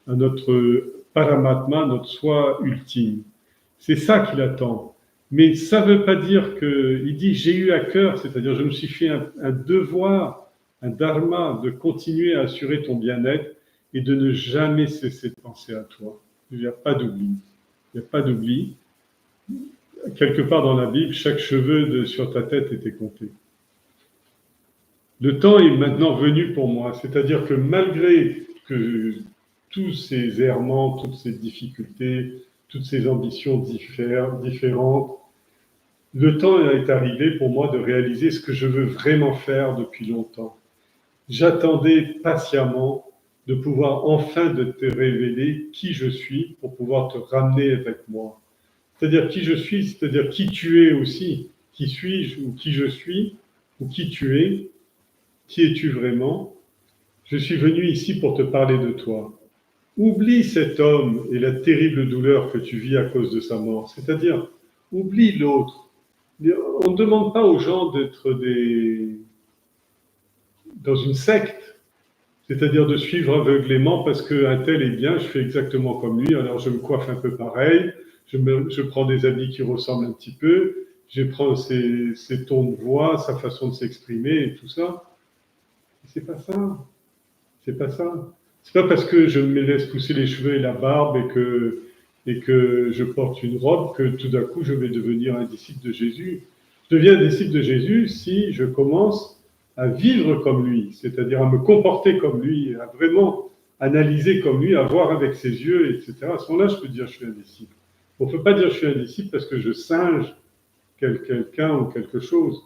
à notre paramatma, notre soi ultime. C'est ça qu'il attend. Mais ça ne veut pas dire que, il dit, j'ai eu à cœur, c'est-à-dire, je me suis fait un devoir, un dharma, de continuer à assurer ton bien-être et de ne jamais cesser de penser à toi. Il n'y a pas d'oubli. Il n'y a pas d'oubli. Quelque part dans la Bible, chaque cheveu sur ta tête était compté. Le temps est maintenant venu pour moi, c'est-à-dire que malgré que tous ces errements, toutes ces difficultés, toutes ces ambitions différentes, le temps est arrivé pour moi de réaliser ce que je veux vraiment faire depuis longtemps. J'attendais patiemment de pouvoir enfin de te révéler qui je suis pour pouvoir te ramener avec moi. C'est-à-dire qui je suis, c'est-à-dire qui tu es aussi. Qui suis-je ou qui je suis ou qui tu es. Qui es-tu vraiment? Je suis venu ici pour te parler de toi. Oublie cet homme et la terrible douleur que tu vis à cause de sa mort. C'est-à-dire, oublie l'autre. On ne demande pas aux gens d'être dans une secte, c'est-à-dire de suivre aveuglément parce qu'un tel est bien, je fais exactement comme lui, alors je me coiffe un peu pareil, je prends des habits qui ressemblent un petit peu, je prends ses tons de voix, sa façon de s'exprimer et tout ça. C'est pas ça. C'est pas ça. C'est pas parce que je me laisse pousser les cheveux et la barbe et que je porte une robe que tout d'un coup je vais devenir un disciple de Jésus. Je deviens un disciple de Jésus si je commence à vivre comme lui, c'est-à-dire à me comporter comme lui, à vraiment analyser comme lui, à voir avec ses yeux, etc. À ce moment-là, je peux dire que je suis un disciple. On ne peut pas dire que je suis un disciple parce que je singe quelqu'un ou quelque chose.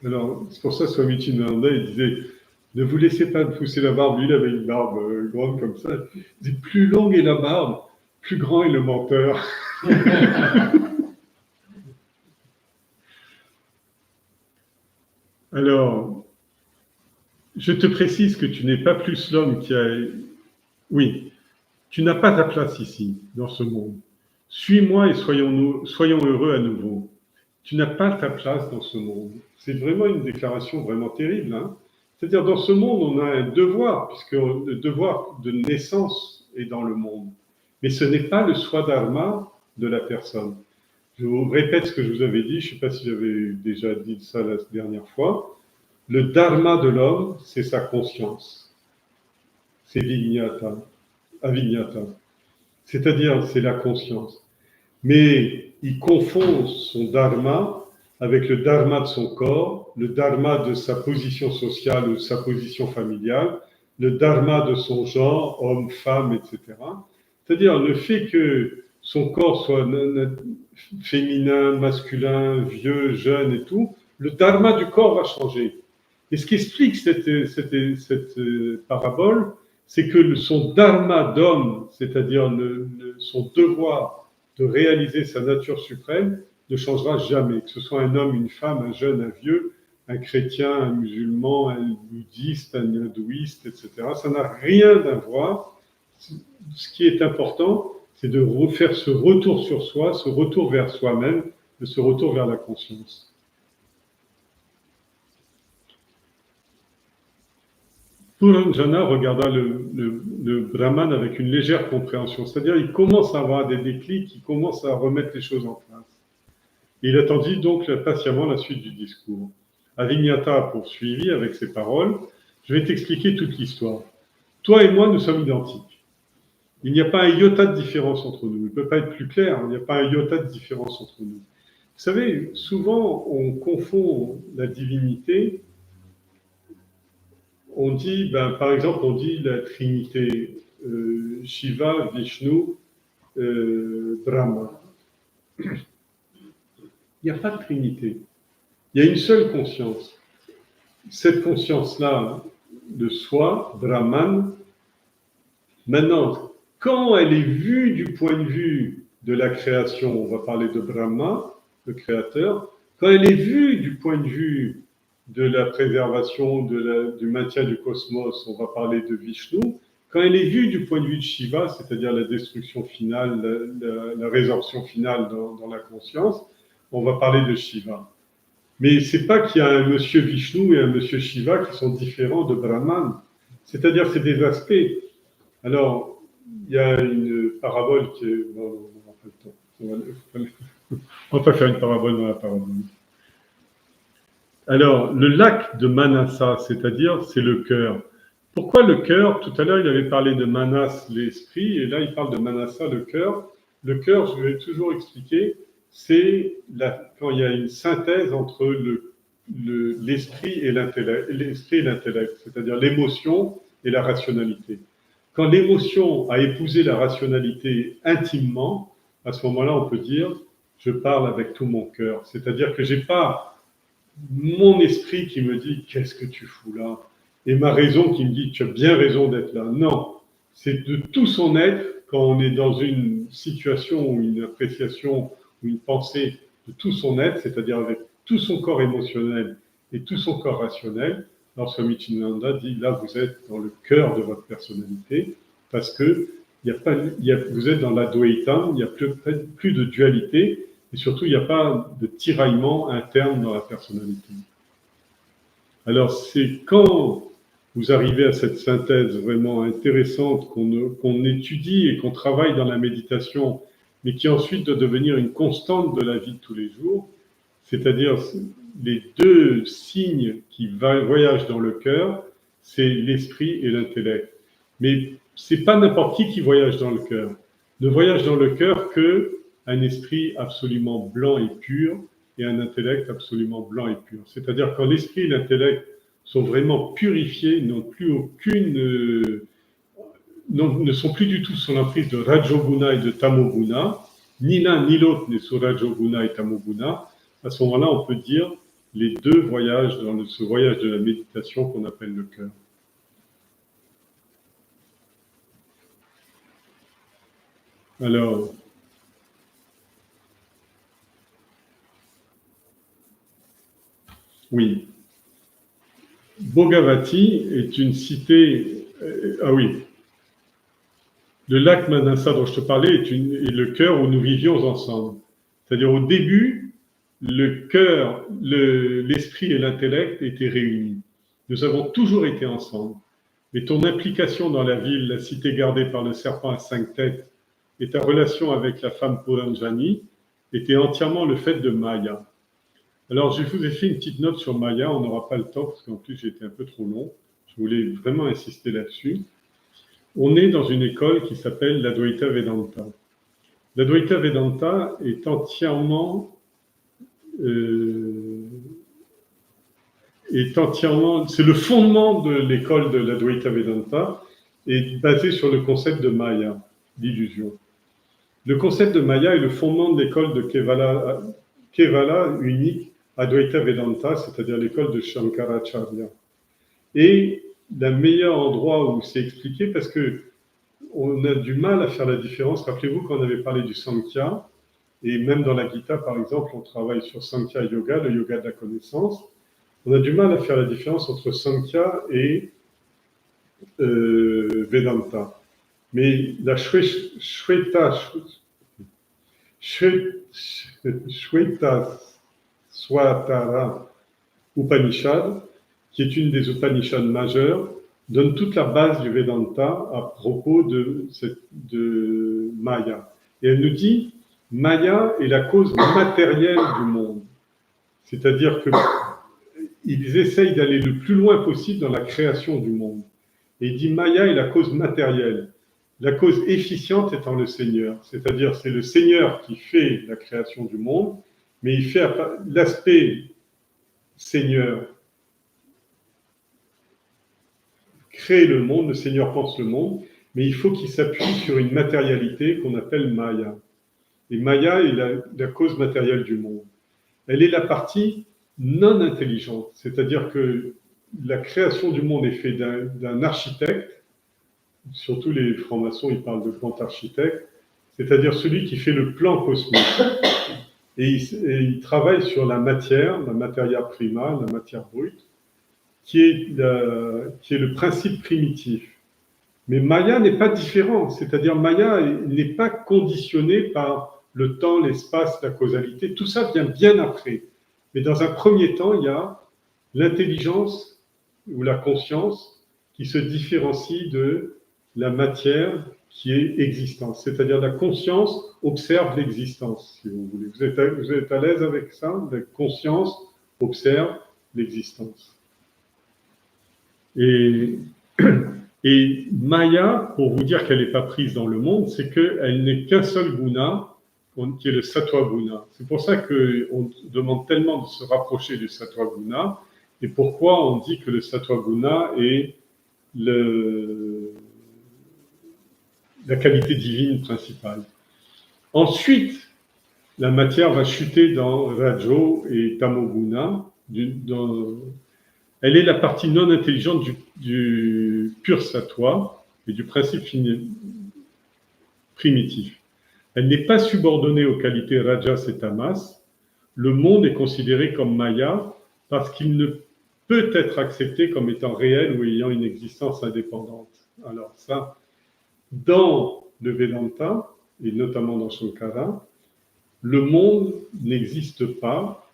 Alors, c'est pour ça que Swami Chidananda, il disait Ne vous laissez pas pousser la barbe. Lui, il avait une barbe grande comme ça. Il dit, plus longue est la barbe, plus grand est le menteur. Alors, je te précise que tu n'es pas plus l'homme qui a... Oui, tu n'as pas ta place ici, dans ce monde. Suis-moi et soyons heureux à nouveau. Tu n'as pas ta place dans ce monde. C'est vraiment une déclaration vraiment terrible. Hein. C'est-à-dire, dans ce monde, on a un devoir, puisque le devoir de naissance est dans le monde. Mais ce n'est pas le swadharma de la personne. Je vous répète ce que je vous avais dit, je ne sais pas si j'avais déjà dit ça la dernière fois. Le dharma de l'homme, c'est sa conscience. C'est vignata, avignata. C'est-à-dire, c'est la conscience. Mais il confond son dharma avec le dharma de son corps, le dharma de sa position sociale ou de sa position familiale, le dharma de son genre, homme, femme, etc. C'est-à-dire le fait que son corps soit féminin, masculin, vieux, jeune et tout, le dharma du corps va changer. Et ce qui explique cette parabole, c'est que son dharma d'homme, c'est-à-dire son devoir de réaliser sa nature suprême, ne changera jamais. Que ce soit un homme, une femme, un jeune, un vieux, un chrétien, un musulman, un bouddhiste, un hindouiste, etc. Ça n'a rien à voir. Ce qui est important, c'est de refaire ce retour sur soi, ce retour vers soi-même, ce retour vers la conscience. Puranjana regarda le Brahman avec une légère compréhension, c'est-à-dire il commence à avoir des déclics, il commence à remettre les choses en place. Il attendit donc patiemment la suite du discours. Avignata a poursuivi avec ces paroles. Je vais t'expliquer toute l'histoire. Toi et moi, nous sommes identiques. Il n'y a pas un iota de différence entre nous. Il ne peut pas être plus clair, il n'y a pas un iota de différence entre nous. Vous savez, souvent, on confond la divinité. On dit, par exemple, on dit la Trinité, Shiva, Vishnu, Brahma. Il n'y a pas de Trinité. Il y a une seule conscience. Cette conscience-là de soi, Brahman, maintenant, quand elle est vue du point de vue de la création, on va parler de Brahma, le créateur, quand elle est vue du point de vue de la préservation, du maintien du cosmos, on va parler de Vishnu, quand elle est vue du point de vue de Shiva, c'est-à-dire la destruction finale, la résorption finale dans la conscience, on va parler de Shiva. Mais c'est pas qu'il y a un monsieur Vishnu et un monsieur Shiva qui sont différents de Brahman. C'est-à-dire, c'est des aspects. Alors, il y a une parabole qui est... Bon, on n'a pas le temps. On va pas faire une parabole dans la parabole. Alors, le lac de Manasa, c'est-à-dire, c'est le cœur. Pourquoi le cœur? Tout à l'heure, il avait parlé de Manas, l'esprit, et là, il parle de Manasa, le cœur. Le cœur, je vais toujours expliquer, c'est quand il y a une synthèse entre l'esprit et l'intellect, c'est-à-dire l'émotion et la rationalité. Quand l'émotion a épousé la rationalité intimement, à ce moment-là, on peut dire « je parle avec tout mon cœur ». C'est-à-dire que je n'ai pas mon esprit qui me dit « qu'est-ce que tu fous là ?» et ma raison qui me dit « tu as bien raison d'être là ». Non, c'est de tout son être, quand on est dans une situation ou une appréciation ou une pensée de tout son être, c'est-à-dire avec tout son corps émotionnel et tout son corps rationnel, alors Swami Chinananda dit, là vous êtes dans le cœur de votre personnalité, parce que vous êtes dans l'Advaita, il n'y a plus de dualité, et surtout il n'y a pas de tiraillement interne dans la personnalité. Alors c'est quand vous arrivez à cette synthèse vraiment intéressante qu'on étudie et qu'on travaille dans la méditation, mais qui ensuite doit devenir une constante de la vie de tous les jours, c'est-à-dire les deux signes qui voyagent dans le cœur, c'est l'esprit et l'intellect. Mais c'est pas n'importe qui voyage dans le cœur. Ne voyage dans le cœur qu'un esprit absolument blanc et pur et un intellect absolument blanc et pur. C'est-à-dire quand l'esprit et l'intellect sont vraiment purifiés, n'ont plus ne sont plus du tout sous l'emprise de Rajoguna et de Tamoguna, ni l'un ni l'autre n'est sous Rajoguna et Tamoguna, à ce moment-là, on peut dire les deux voyagent dans ce voyage de la méditation qu'on appelle le cœur. Alors, oui, Bhogavati est une cité. Ah oui, le lac Manasa dont je te parlais est le cœur où nous vivions ensemble. C'est-à-dire au début, le cœur, l'esprit et l'intellect étaient réunis. Nous avons toujours été ensemble. Mais ton implication dans la ville, la cité gardée par le serpent à 5 têtes, et ta relation avec la femme Puranjani étaient entièrement le fait de Maya. Alors, je vous ai fait une petite note sur Maya, on n'aura pas le temps parce qu'en plus j'étais un peu trop long. Je voulais vraiment insister là-dessus. On est dans une école qui s'appelle l'Advaita Vedanta. L'Advaita Vedanta est euh, c'est le fondement de l'école de l'Advaita Vedanta, est basé sur le concept de Maya, d'illusion. Le concept de Maya est le fondement de l'école de Kevala unique Advaita Vedanta, c'est-à-dire l'école de Shankaracharya. Et le meilleur endroit où c'est expliqué, parce que on a du mal à faire la différence. Rappelez-vous qu'on avait parlé du Sankhya, et même dans la Gita, par exemple, on travaille sur Sankhya Yoga, le yoga de la connaissance. On a du mal à faire la différence entre Sankhya et Vedanta. Mais la Shweta Swatara Upanishad, qui est une des Upanishads majeures, donne toute la base du Vedanta à propos de Maya. Et elle nous dit, Maya est la cause matérielle du monde. C'est-à-dire qu'ils essayent d'aller le plus loin possible dans la création du monde. Et il dit, Maya est la cause matérielle. La cause efficiente étant le Seigneur. C'est-à-dire, c'est le Seigneur qui fait la création du monde, mais il fait l'aspect Seigneur crée le monde, le Seigneur pense le monde, mais il faut qu'il s'appuie sur une matérialité qu'on appelle Maya. Et Maya est la cause matérielle du monde. Elle est la partie non intelligente, c'est-à-dire que la création du monde est faite d'un architecte, surtout les francs-maçons, ils parlent de grand architecte, c'est-à-dire celui qui fait le plan cosmique. Et il travaille sur la matière prima, la matière brute, qui est le principe primitif. Mais Maya n'est pas différent, c'est-à-dire Maya n'est pas conditionné par le temps, l'espace, la causalité, tout ça vient bien après. Mais dans un premier temps, il y a l'intelligence ou la conscience qui se différencie de la matière qui est existence. C'est-à-dire la conscience observe l'existence, si vous voulez. Vous êtes à l'aise avec ça? La conscience observe l'existence. Et Maya, pour vous dire qu'elle n'est pas prise dans le monde, c'est qu'elle n'est qu'un seul guna, qui est le sattva guna. C'est pour ça qu'on demande tellement de se rapprocher du sattva guna, et pourquoi on dit que le sattva guna est la qualité divine principale. Ensuite, la matière va chuter dans Rajo et Tamoguna. Elle est la partie non intelligente du pur sattva et du principe primitif. Elle n'est pas subordonnée aux qualités rajas et tamas. Le monde est considéré comme maya parce qu'il ne peut être accepté comme étant réel ou ayant une existence indépendante. Alors ça, dans le Vedanta, et notamment dans Shankara, le monde n'existe pas,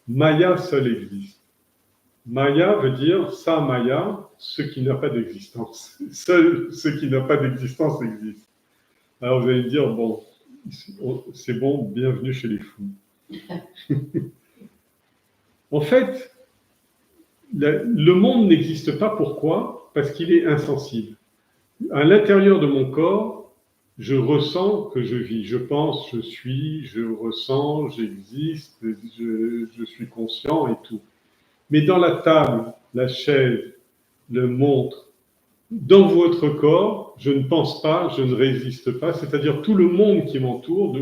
Maya seul existe. Maya veut dire sa Maya, ce qui n'a pas d'existence. Seul ce qui n'a pas d'existence existe. Alors vous allez me dire, bon, c'est bon, bienvenue chez les fous. En fait, le monde n'existe pas. Pourquoi? Parce qu'il est insensible. À l'intérieur de mon corps, je ressens que je vis. Je pense, je suis, je ressens, j'existe, je suis conscient et tout. Mais dans la table, la chaise, le montre, dans votre corps, je ne pense pas, je ne résiste pas, c'est-à-dire tout le monde qui m'entoure,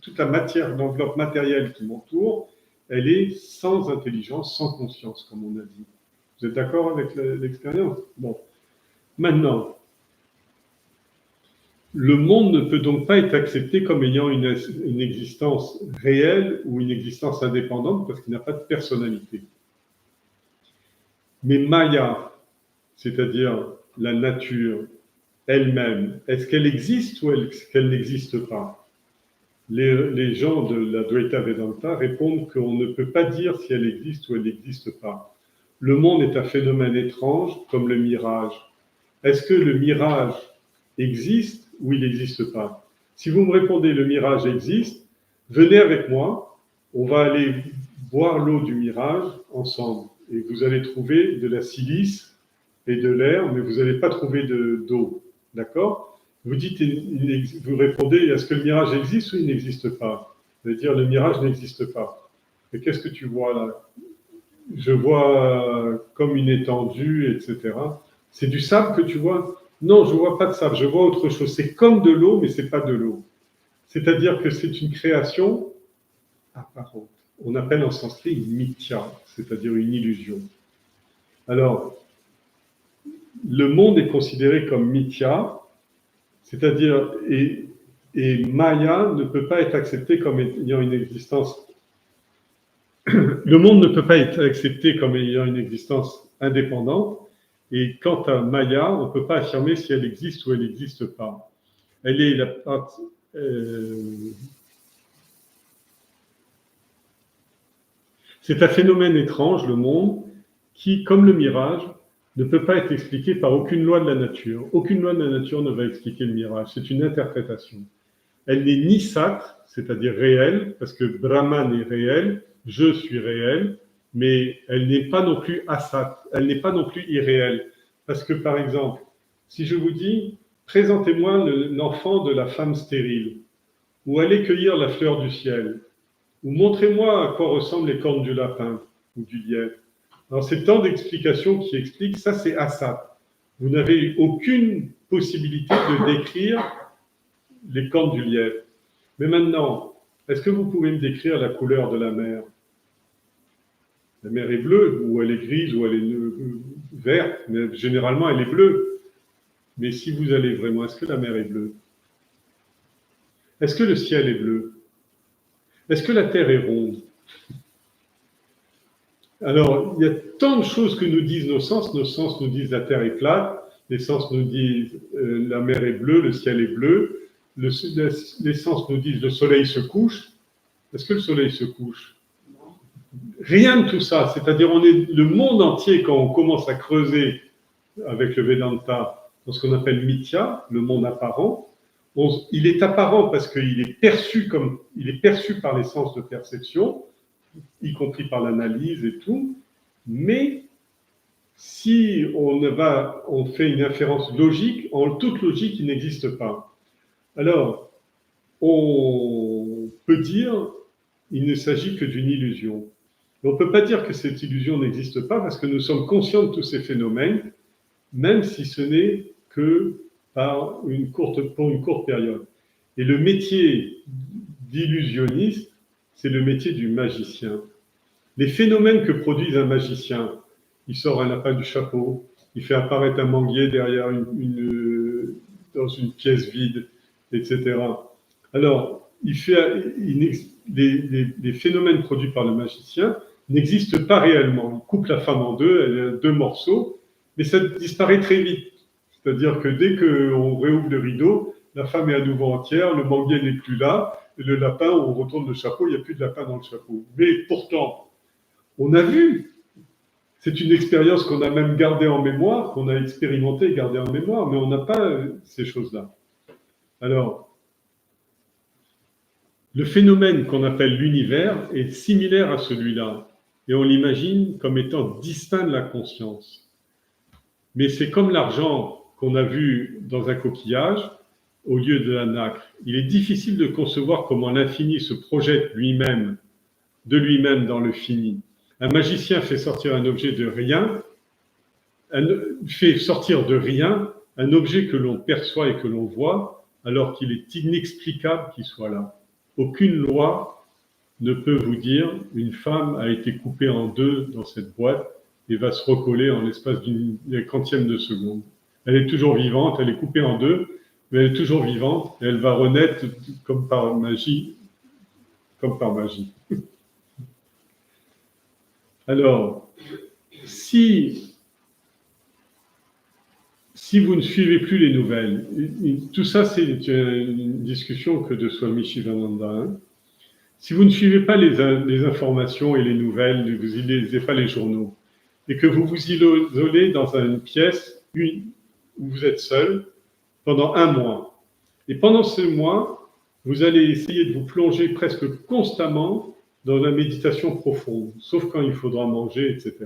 toute la matière, l'enveloppe matérielle qui m'entoure, elle est sans intelligence, sans conscience, comme on a dit. Vous êtes d'accord avec l'expérience? Bon. Maintenant, Le monde ne peut donc pas être accepté comme ayant une existence réelle ou une existence indépendante parce qu'il n'a pas de personnalité. Mais Maya, c'est-à-dire la nature elle-même, est-ce qu'elle existe ou est-ce qu'elle n'existe pas? Les gens de la Dvaita Vedanta répondent qu'on ne peut pas dire si elle existe ou elle n'existe pas. Le monde est un phénomène étrange comme le mirage. Est-ce que le mirage existe ou il n'existe pas? Si vous me répondez le mirage existe, venez avec moi, on va aller boire l'eau du mirage ensemble et vous allez trouver de la silice et de l'air, mais vous n'allez pas trouver d'eau. D'accord? Vous dites, vous répondez, est-ce que le mirage existe ou il n'existe pas? Vous allez dire, le mirage n'existe pas. Mais qu'est-ce que tu vois là? Je vois comme une étendue, etc. C'est du sable que tu vois? Non, je ne vois pas de sable, je vois autre chose. C'est comme de l'eau, mais ce n'est pas de l'eau. C'est-à-dire que c'est une création apparente. On appelle en sanskrit une mithya, c'est-à-dire une illusion. Alors, le monde est considéré comme mithya, c'est-à-dire, et Maya ne peut pas être accepté comme ayant une existence. Le monde ne peut pas être accepté comme ayant une existence indépendante, et quant à Maya, on ne peut pas affirmer si elle existe ou elle n'existe pas. Elle est la partie. C'est un phénomène étrange, le monde, qui, comme le mirage, ne peut pas être expliqué par aucune loi de la nature. Aucune loi de la nature ne va expliquer le mirage. C'est une interprétation. Elle n'est ni sacre, c'est-à-dire réelle, parce que Brahman est réel, je suis réel, mais elle n'est pas non plus asat, elle n'est pas non plus irréelle. Parce que, par exemple, si je vous dis, présentez-moi l'enfant de la femme stérile, ou allez cueillir la fleur du ciel, ou montrez-moi à quoi ressemblent les cornes du lapin ou du lièvre. Alors, c'est tant d'explications qui expliquent, ça c'est asat. Vous n'avez aucune possibilité de décrire les cornes du lièvre. Mais maintenant, est-ce que vous pouvez me décrire la couleur de la mer? La mer est bleue, ou elle est grise, ou elle est verte, mais généralement elle est bleue. Mais si vous allez vraiment, est-ce que la mer est bleue? Est-ce que le ciel est bleu? Est-ce que la terre est ronde? Alors, il y a tant de choses que nous disent nos sens. Nos sens nous disent la terre est plate, les sens nous disent la mer est bleue, le ciel est bleu, les sens nous disent le soleil se couche. Est-ce que le soleil se couche? Rien de tout ça. C'est-à-dire, on est le monde entier, quand on commence à creuser avec le Vedanta, dans ce qu'on appelle mithya, le monde apparent, il est apparent parce qu'il est perçu par les sens de perception, y compris par l'analyse et tout, mais si on fait une inférence logique, en toute logique, il n'existe pas. Alors, on peut dire, il ne s'agit que d'une illusion. On ne peut pas dire que cette illusion n'existe pas parce que nous sommes conscients de tous ces phénomènes, même si ce n'est que pour une courte période. Et le métier d'illusionniste, c'est le métier du magicien. Les phénomènes que produit un magicien, il sort un lapin du chapeau, il fait apparaître un manguier derrière dans une pièce vide, etc. Alors, les phénomènes produits par le magicien n'existent pas réellement. Il coupe la femme en deux, elle a deux morceaux, mais ça disparaît très vite. C'est-à-dire que dès qu'on réouvre le rideau, la femme est à nouveau entière, le manguier n'est plus là, et le lapin, on retourne le chapeau, il n'y a plus de lapin dans le chapeau. Mais pourtant, on a vu. C'est une expérience qu'on a même gardée en mémoire, qu'on a expérimentée et gardée en mémoire, mais on n'a pas ces choses-là. Alors, le phénomène qu'on appelle l'univers est similaire à celui-là, et on l'imagine comme étant distinct de la conscience. Mais c'est comme l'argent qu'on a vu dans un coquillage, au lieu de la nacre. Il est difficile de concevoir comment l'infini se projette de lui-même dans le fini. Un magicien fait sortir un objet de rien, fait sortir de rien un objet que l'on perçoit et que l'on voit, alors qu'il est inexplicable qu'il soit là. Aucune loi ne peut vous dire une femme a été coupée en deux dans cette boîte et va se recoller en l'espace d'une quantième de seconde. Elle est toujours vivante, elle est coupée en deux. mais elle est toujours vivante et elle va renaître comme par magie, comme par magie. Alors, si vous ne suivez plus les nouvelles, tout ça c'est une discussion que de Swami Shivananda, hein. Si vous ne suivez pas les informations et les nouvelles, vous ne lisez pas les journaux, et que vous vous isolez dans une pièce où vous êtes seul pendant un mois, et pendant ce mois, vous allez essayer de vous plonger presque constamment dans la méditation profonde, sauf quand il faudra manger, etc.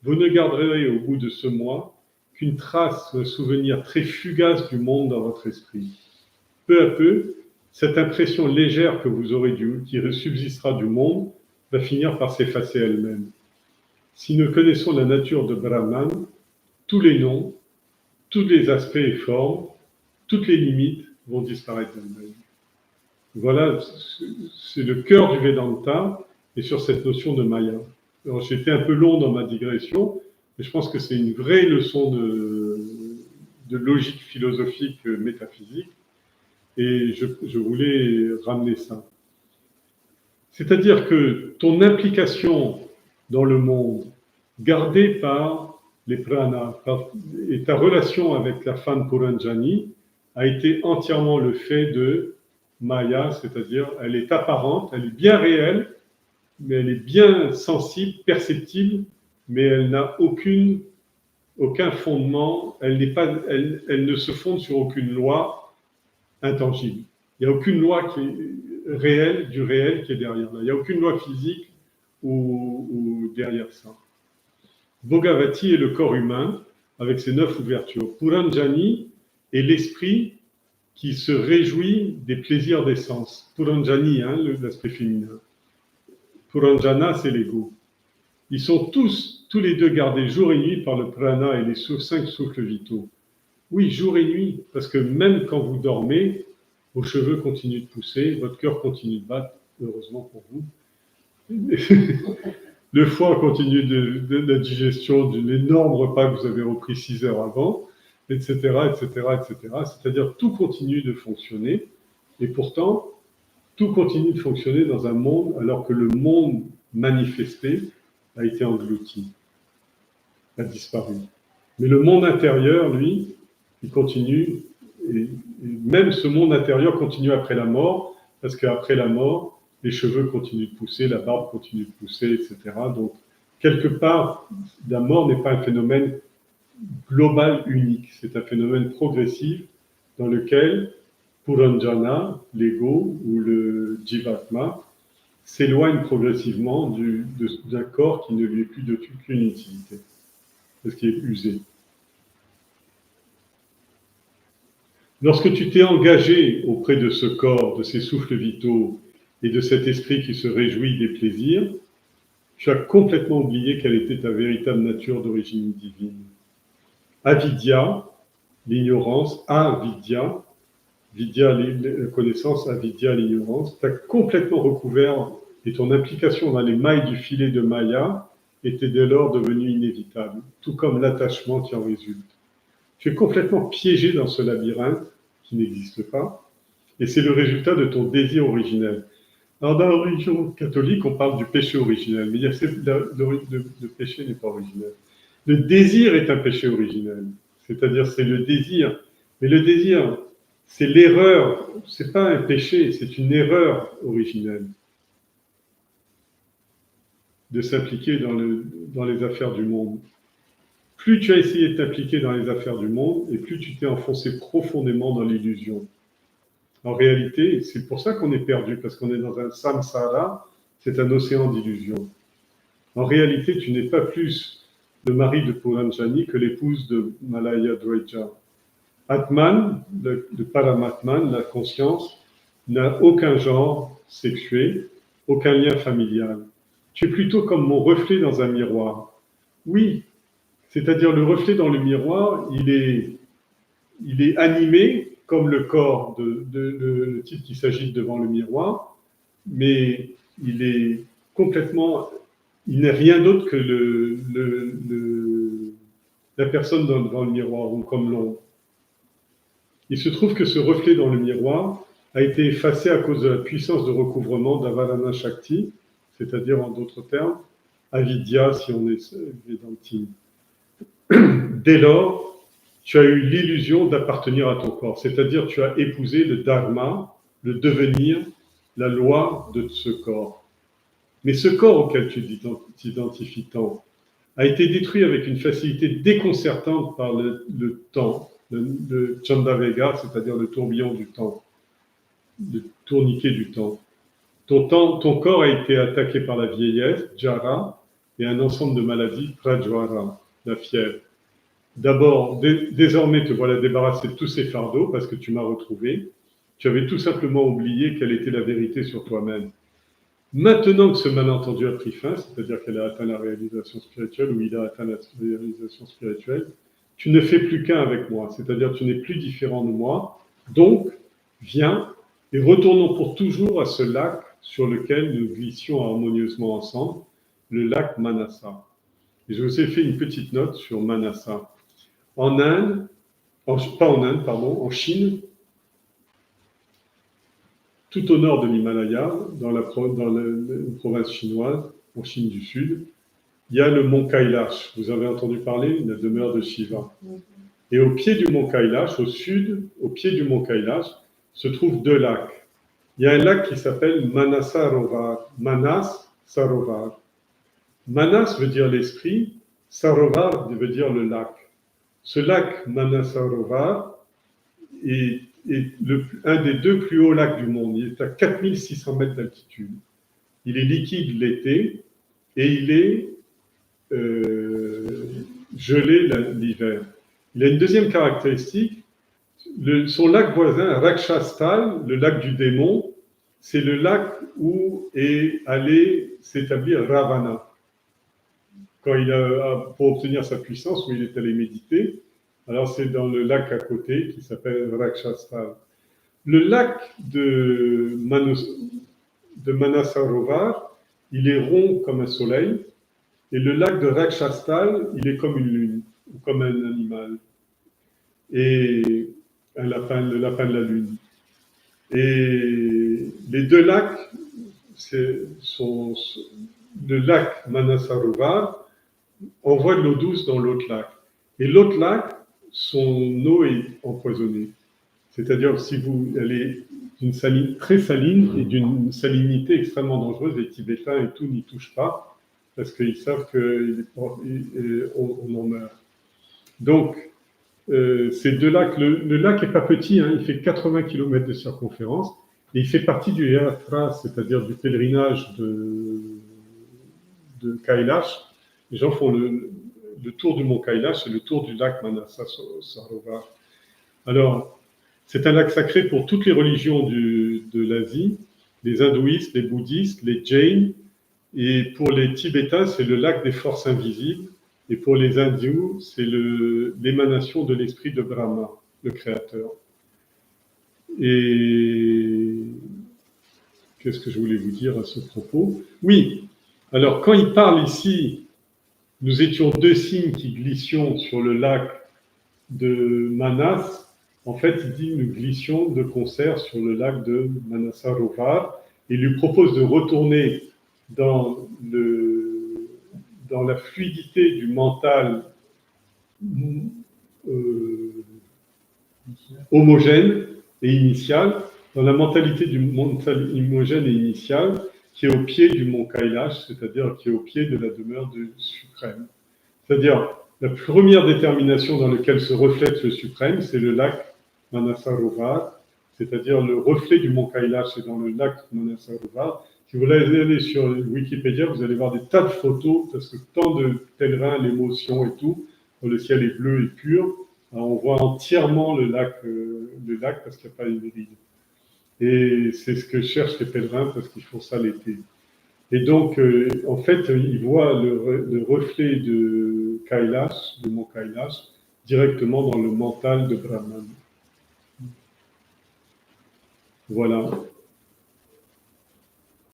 Vous ne garderez au bout de ce mois qu'une trace, un souvenir très fugace du monde dans votre esprit. Peu à peu, cette impression légère que vous aurez qui subsistera du monde va finir par s'effacer elle-même. Si nous connaissons la nature de Brahman, tous les noms, tous les aspects et formes, toutes les limites vont disparaître d'elles-mêmes. Voilà, c'est le cœur du Vedanta et sur cette notion de Maya. Alors, j'ai été un peu long dans ma digression, mais je pense que c'est une vraie leçon de logique philosophique métaphysique, et je voulais ramener ça. C'est-à-dire que ton implication dans le monde, gardée par les pranas, et ta relation avec la femme Puranjani a été entièrement le fait de Maya, c'est-à-dire elle est apparente, elle est bien réelle, mais elle est bien sensible, perceptible, mais elle n'a aucun fondement, elle ne se fonde sur aucune loi intangible. Il n'y a aucune loi qui est réelle, du réel qui est derrière là. Il n'y a aucune loi physique ou derrière ça. Bhagavati est le corps humain avec ses 9 ouvertures. Puranjani est l'esprit qui se réjouit des plaisirs des sens. Puranjani, hein, l'aspect féminin. Puranjana, c'est l'ego. Ils sont tous les deux gardés jour et nuit par le prana et les 5 souffles vitaux. Oui, jour et nuit, parce que même quand vous dormez, vos cheveux continuent de pousser, votre cœur continue de battre, heureusement pour vous. Le foie continue de la digestion d'un énorme repas que vous avez repris 6 heures avant, etc., etc., etc. C'est-à-dire tout continue de fonctionner, et pourtant, tout continue de fonctionner dans un monde alors que le monde manifesté a été englouti, a disparu. Mais le monde intérieur, lui, il continue, et même ce monde intérieur continue après la mort, parce qu'après la mort, les cheveux continuent de pousser, la barbe continue de pousser, etc. Donc, quelque part, la mort n'est pas un phénomène global unique, c'est un phénomène progressif dans lequel Puranjana, l'ego ou le Jivatma, s'éloigne progressivement d'un corps qui ne lui est plus d'aucune utilité, parce qu'il est usé. Lorsque tu t'es engagé auprès de ce corps, de ces souffles vitaux et de cet esprit qui se réjouit des plaisirs, tu as complètement oublié quelle était ta véritable nature d'origine divine. Avidya, l'ignorance, avidya, vidya, la connaissance, avidya, l'ignorance, tu as complètement recouvert et ton implication dans les mailles du filet de Maya était dès lors devenue inévitable, tout comme l'attachement qui en résulte. Tu es complètement piégé dans ce labyrinthe qui n'existe pas, et c'est le résultat de ton désir originel. Alors, dans la religion catholique, on parle du péché originel, mais le péché n'est pas originel. Le désir est un péché originel, c'est-à-dire c'est le désir, mais le désir, c'est l'erreur, c'est pas un péché, c'est une erreur originelle de s'impliquer dans les affaires du monde. Plus tu as essayé de t'impliquer dans les affaires du monde, et plus tu t'es enfoncé profondément dans l'illusion. En réalité, c'est pour ça qu'on est perdu, parce qu'on est dans un samsara, c'est un océan d'illusions. En réalité, tu n'es pas plus le mari de Puranjani que l'épouse de Malaya Dwaja. Atman, le Paramatman, la conscience, n'a aucun genre sexué, aucun lien familial. Tu es plutôt comme mon reflet dans un miroir. Oui, c'est-à-dire le reflet dans le miroir, il est animé comme le corps le type qui s'agite devant le miroir, mais il est complètement, il n'est rien d'autre que la personne devant le miroir, ou comme l'ombre. Il se trouve que ce reflet dans le miroir a été effacé à cause de la puissance de recouvrement d'Avarana Shakti, c'est-à-dire en d'autres termes, avidya si on est védantine. Dès lors, tu as eu l'illusion d'appartenir à ton corps, c'est-à-dire tu as épousé le dharma, le devenir, la loi de ce corps. Mais ce corps auquel tu t'identifies tant a été détruit avec une facilité déconcertante par le temps, le Chandavega, c'est-à-dire le tourbillon du temps, le tourniquet du temps. Ton corps a été attaqué par la vieillesse, Jara, et un ensemble de maladies, Prajwara, la fièvre. D'abord, désormais te voilà débarrassé de tous ces fardeaux parce que tu m'as retrouvé. Tu avais tout simplement oublié quelle était la vérité sur toi-même. Maintenant que ce malentendu a pris fin, c'est-à-dire qu'elle a atteint la réalisation spirituelle ou il a atteint la réalisation spirituelle, tu ne fais plus qu'un avec moi, c'est-à-dire tu n'es plus différent de moi. Donc, viens et retournons pour toujours à ce lac sur lequel nous glissions harmonieusement ensemble, le lac Manasa. Et je vous ai fait une petite note sur Manasa. En Inde, en Chine, tout au nord de l'Himalaya, dans la province chinoise, en Chine du Sud, il y a le mont Kailash. Vous avez entendu parler de la demeure de Shiva. Et au pied du mont Kailash, au sud, au pied du mont Kailash, se trouvent deux lacs. Il y a un lac qui s'appelle Manasarovar. Manas Sarovar. Manas veut dire l'esprit, Sarovar veut dire le lac. Ce lac Manasarovar est un des deux plus hauts lacs du monde. Il est à 4600 mètres d'altitude. Il est liquide l'été et il est gelé l'hiver. Il a une deuxième caractéristique. Son lac voisin, Rakshastal, le lac du démon, c'est le lac où est allé s'établir Ravana. Pour obtenir sa puissance, où il est allé méditer. Alors c'est dans le lac à côté qui s'appelle Rakshastal. Le lac de Manasarovar, il est rond comme un soleil, et le lac de Rakshastal, il est comme une lune, ou comme un animal, et le lapin de la lune. Et les deux lacs, le lac Manasarovar envoie de l'eau douce dans l'autre lac. Et l'autre lac, son eau est empoisonnée. C'est-à-dire, elle est d'une saline très saline et d'une salinité extrêmement dangereuse. Les Tibétains et tout n'y touchent pas parce qu'ils savent qu'on en meurt. Donc, ces deux lacs, le lac n'est pas petit, hein, il fait 80 km de circonférence et il fait partie du yatra, c'est-à-dire du pèlerinage de Kailash. Les gens font le tour du mont Kailash et le tour du lac Manasarovar. Alors, c'est un lac sacré pour toutes les religions de l'Asie, les hindouistes, les bouddhistes, les jains, et pour les Tibétains, c'est le lac des forces invisibles, et pour les hindous, c'est l'émanation de l'esprit de Brahma, le créateur. Et qu'est-ce que je voulais vous dire à ce propos? Oui, alors quand il parle ici, nous étions deux cygnes qui glissions sur le lac de Manas. En fait, il dit nous glissions de concert sur le lac de Manasarovar et lui propose de retourner dans la fluidité du mental homogène et initial, dans la mentalité du mental homogène et initial qui est au pied du mont Kailash, c'est-à-dire qui est au pied de la demeure du suprême. C'est-à-dire, la première détermination dans laquelle se reflète le suprême, c'est le lac Manasarovar, c'est-à-dire le reflet du mont Kailash, c'est dans le lac Manasarovar. Si vous allez sur Wikipédia, vous allez voir des tas de photos, parce que tant de pèlerins, l'émotion et tout, le ciel est bleu et pur, alors on voit entièrement le lac parce qu'il n'y a pas une ride. Et c'est ce que cherchent les pèlerins, parce qu'ils font ça l'été. Et donc, en fait, ils voient le reflet de Kailash, du mont Kailash, directement dans le mental de Brahman. Voilà.